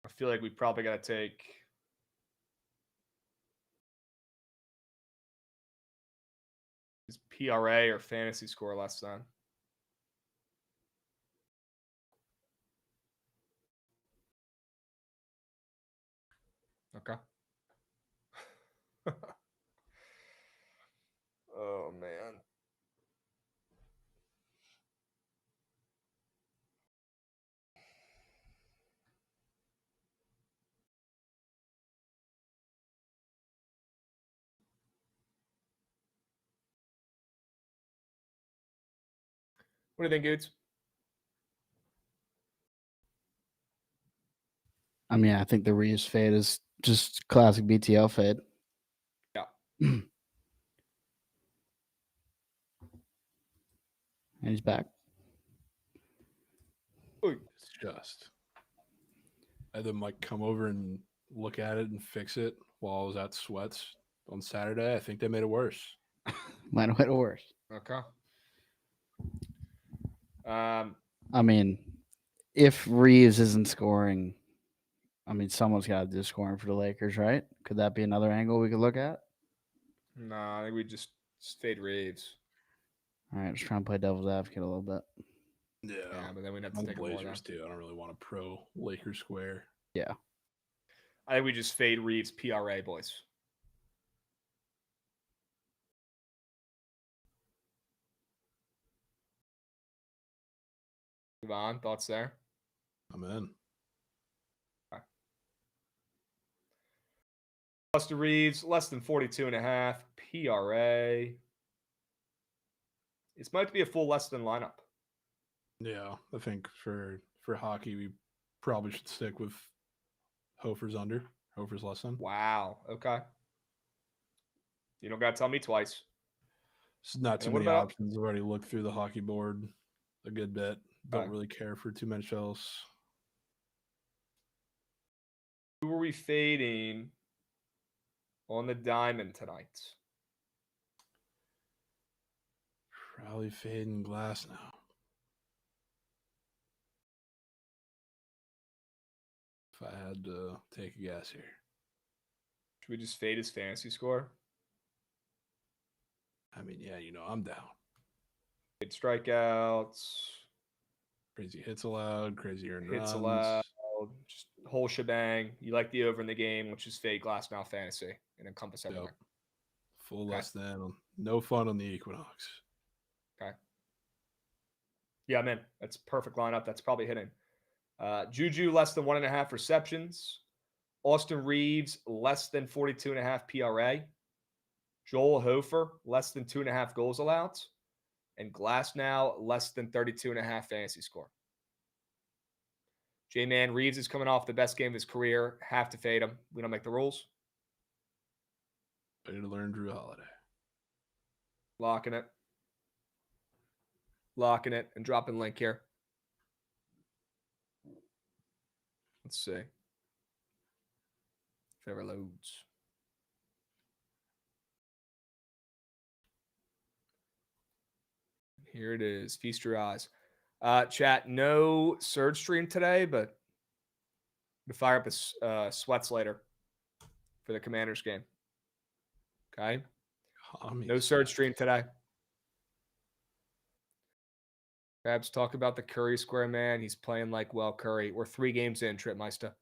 I feel like we probably got to take. PRA or fantasy score less than. Okay. Oh, man. What do you think, Goods? I mean, I think the Reeves fade is just classic BTL fade. Yeah. And he's back. It's just. I had them like come over and look at it and fix it while I was at Sweats on Saturday. I think they made it worse. Might have made it worse. Okay. I mean, if Reeves isn't scoring, I mean, someone's got to do scoring for the Lakers, right? Could that be another angle we could look at? No, I think we just fade Reeves. All right, just trying to play devil's advocate a little bit. Yeah, but then we'd have to on the take more Blazers too. I don't really want a pro Lakers square. Yeah. I think we just fade Reeves PRA, boys. Jovan, thoughts there? I'm in. Okay. Plus to Reeves, less than 42.5 PRA. This might be a full less than lineup. Yeah, I think for hockey, we probably should stick with Hofer's under. Hofer's less than. Wow. Okay. You don't got to tell me twice. It's not too many options. I've already looked through the hockey board a good bit. Don't really care for too much else. Who are we fading on the diamond tonight? Probably fading Glass now. If I had to take a guess here. Should we just fade his fantasy score? I mean, yeah, I'm down. Fade strikeouts. Crazy hits allowed, crazy earned hits runs. allowed, just whole shebang. You like the over in the game, which is fade glass now fantasy and encompass everything. Yep. Full less than. No fun on the Equinox. Okay. Yeah, man, that's a perfect lineup. That's probably hitting. Juju less than 1.5 receptions. Austin Reeves less than 42.5 PRA. Joel Hofer less than 2.5 goals allowed. And Glass now less than 32.5 fantasy score. J-Man Reeves is coming off the best game of his career. Have to fade him. We don't make the rules. Ready to learn Drew Holiday. Locking it. Locking it and dropping link here. Let's see. If it ever loads. Here it is. Feast your eyes. Chat, no surge stream today, but to fire up a Sweats later for the Commanders game. Okay? No surge stream today. Krabs, talk about the Curry square, man. He's playing like Curry. We're 3 games in, Tripmeister.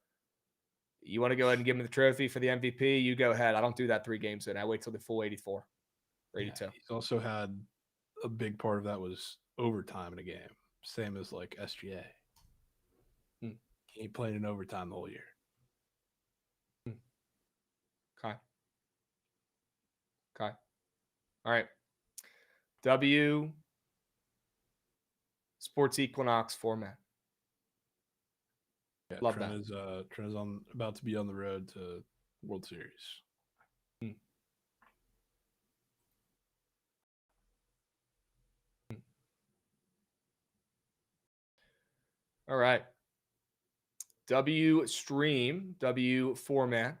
You want to go ahead and give him the trophy for the MVP? You go ahead. I don't do that 3 games in. I wait till the full 84 or 82. Yeah, he's also had a big part of that was overtime in a game. Same as like SGA. He ain't playing in overtime the whole year. Okay. All right. W Sports Equinox format. Yeah, Love Trent that. Trent is about to be on the road to World Series. All right. W stream, W format.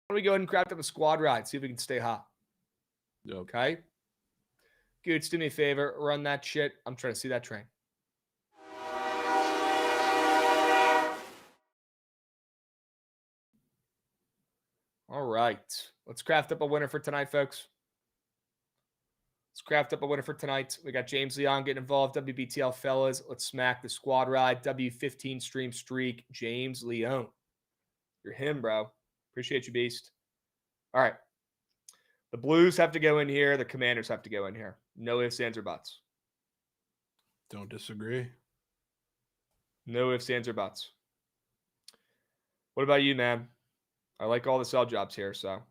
Why don't we go ahead and craft up a squad ride, see if we can stay hot. Yep. Okay. Goods, do me a favor. Run that shit. I'm trying to see that train. All right. Let's craft up a winner for tonight, folks. Let's craft up a winner for tonight. We got James Leon getting involved. WBTL fellas. Let's smack the squad ride. W15 stream streak. James Leon. You're him, bro. Appreciate you, Beast. All right. The Blues have to go in here. The Commanders have to go in here. No ifs, ands, or buts. Don't disagree. No ifs, ands, or buts. What about you, man? I like all the sell jobs here, so.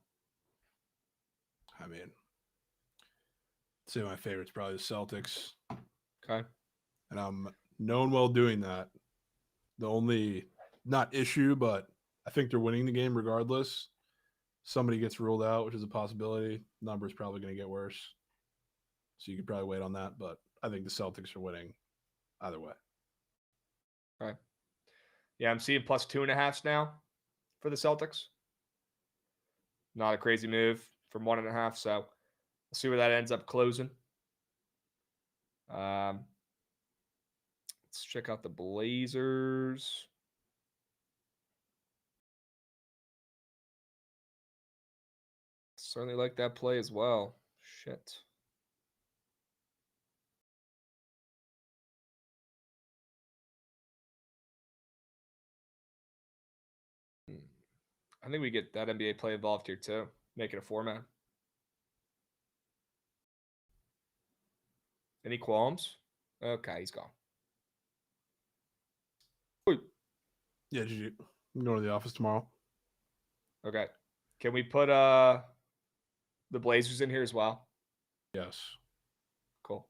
I mean, I'd say my favorite's probably the Celtics. Okay. And I'm known well doing that. The only, not issue, but I think they're winning the game regardless. Somebody gets ruled out, which is a possibility. Number's probably going to get worse. So you could probably wait on that, but I think the Celtics are winning either way. All right. Yeah, I'm seeing plus 2.5 now for the Celtics. Not a crazy move from 1.5, so we'll see where that ends up closing. Let's check out the Blazers. Certainly like that play as well. Shit. I think we get that NBA play involved here too. Make it a 4-man. Any qualms? Okay, he's gone. Wait. Yeah, GG. I'm going to the office tomorrow. Okay. Can we put the Blazers in here as well? Yes. Cool.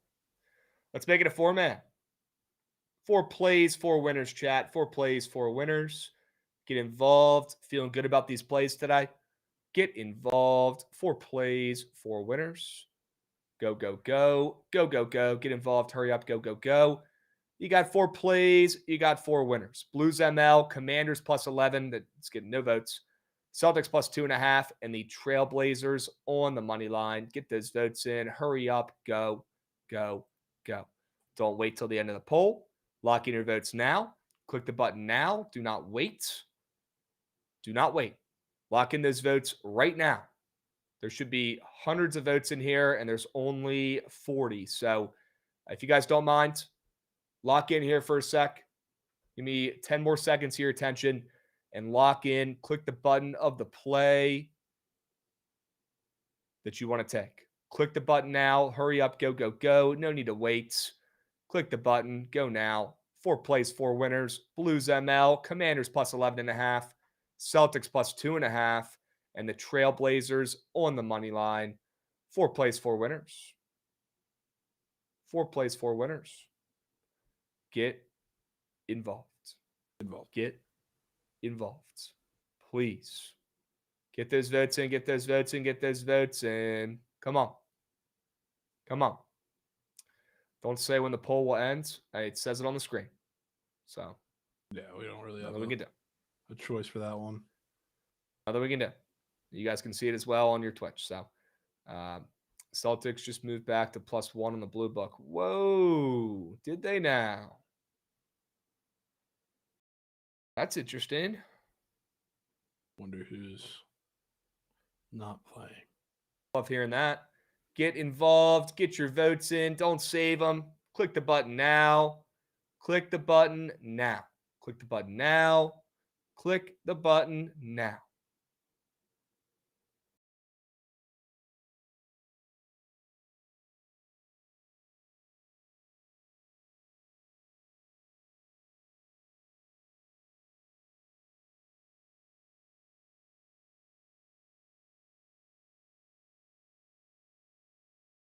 Let's make it a 4-man. 4 plays, 4 winners, chat. 4 plays, 4 winners. Get involved. Feeling good about these plays today. Get involved. 4 plays, 4 winners. Go, go, go. Go, go, go. Get involved. Hurry up. Go, go, go. You got 4 plays. You got 4 winners. Blues ML, Commanders plus 11. That's getting no votes. Celtics plus 2.5. And the Trailblazers on the money line. Get those votes in. Hurry up. Go, go, go. Don't wait till the end of the poll. Lock in your votes now. Click the button now. Do not wait. Do not wait. Lock in those votes right now. There should be hundreds of votes in here, and there's only 40. So if you guys don't mind, lock in here for a sec. Give me 10 more seconds of your attention and lock in. Click the button of the play that you want to take. Click the button now. Hurry up. Go, go, go. No need to wait. Click the button. Go now. 4 plays, 4 winners. Blues ML. Commanders plus 11.5. Celtics plus 2.5. And the Trailblazers on the money line. 4 plays, 4 winners. 4 plays, 4 winners. Get involved. Get involved. Please. Get those votes in. Get those votes in. Get those votes in. Come on. Come on. Don't say when the poll will end. It says it on the screen. So. Yeah, we don't really have a choice for that one. Nothing we can do. You guys can see it as well on your Twitch. So, Celtics just moved back to +1 on the blue book. Whoa. Did they now? That's interesting. Wonder who's not playing. Love hearing that. Get involved. Get your votes in. Don't save them. Click the button now. Click the button now. Click the button now. Click the button now.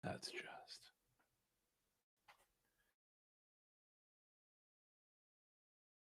That's just.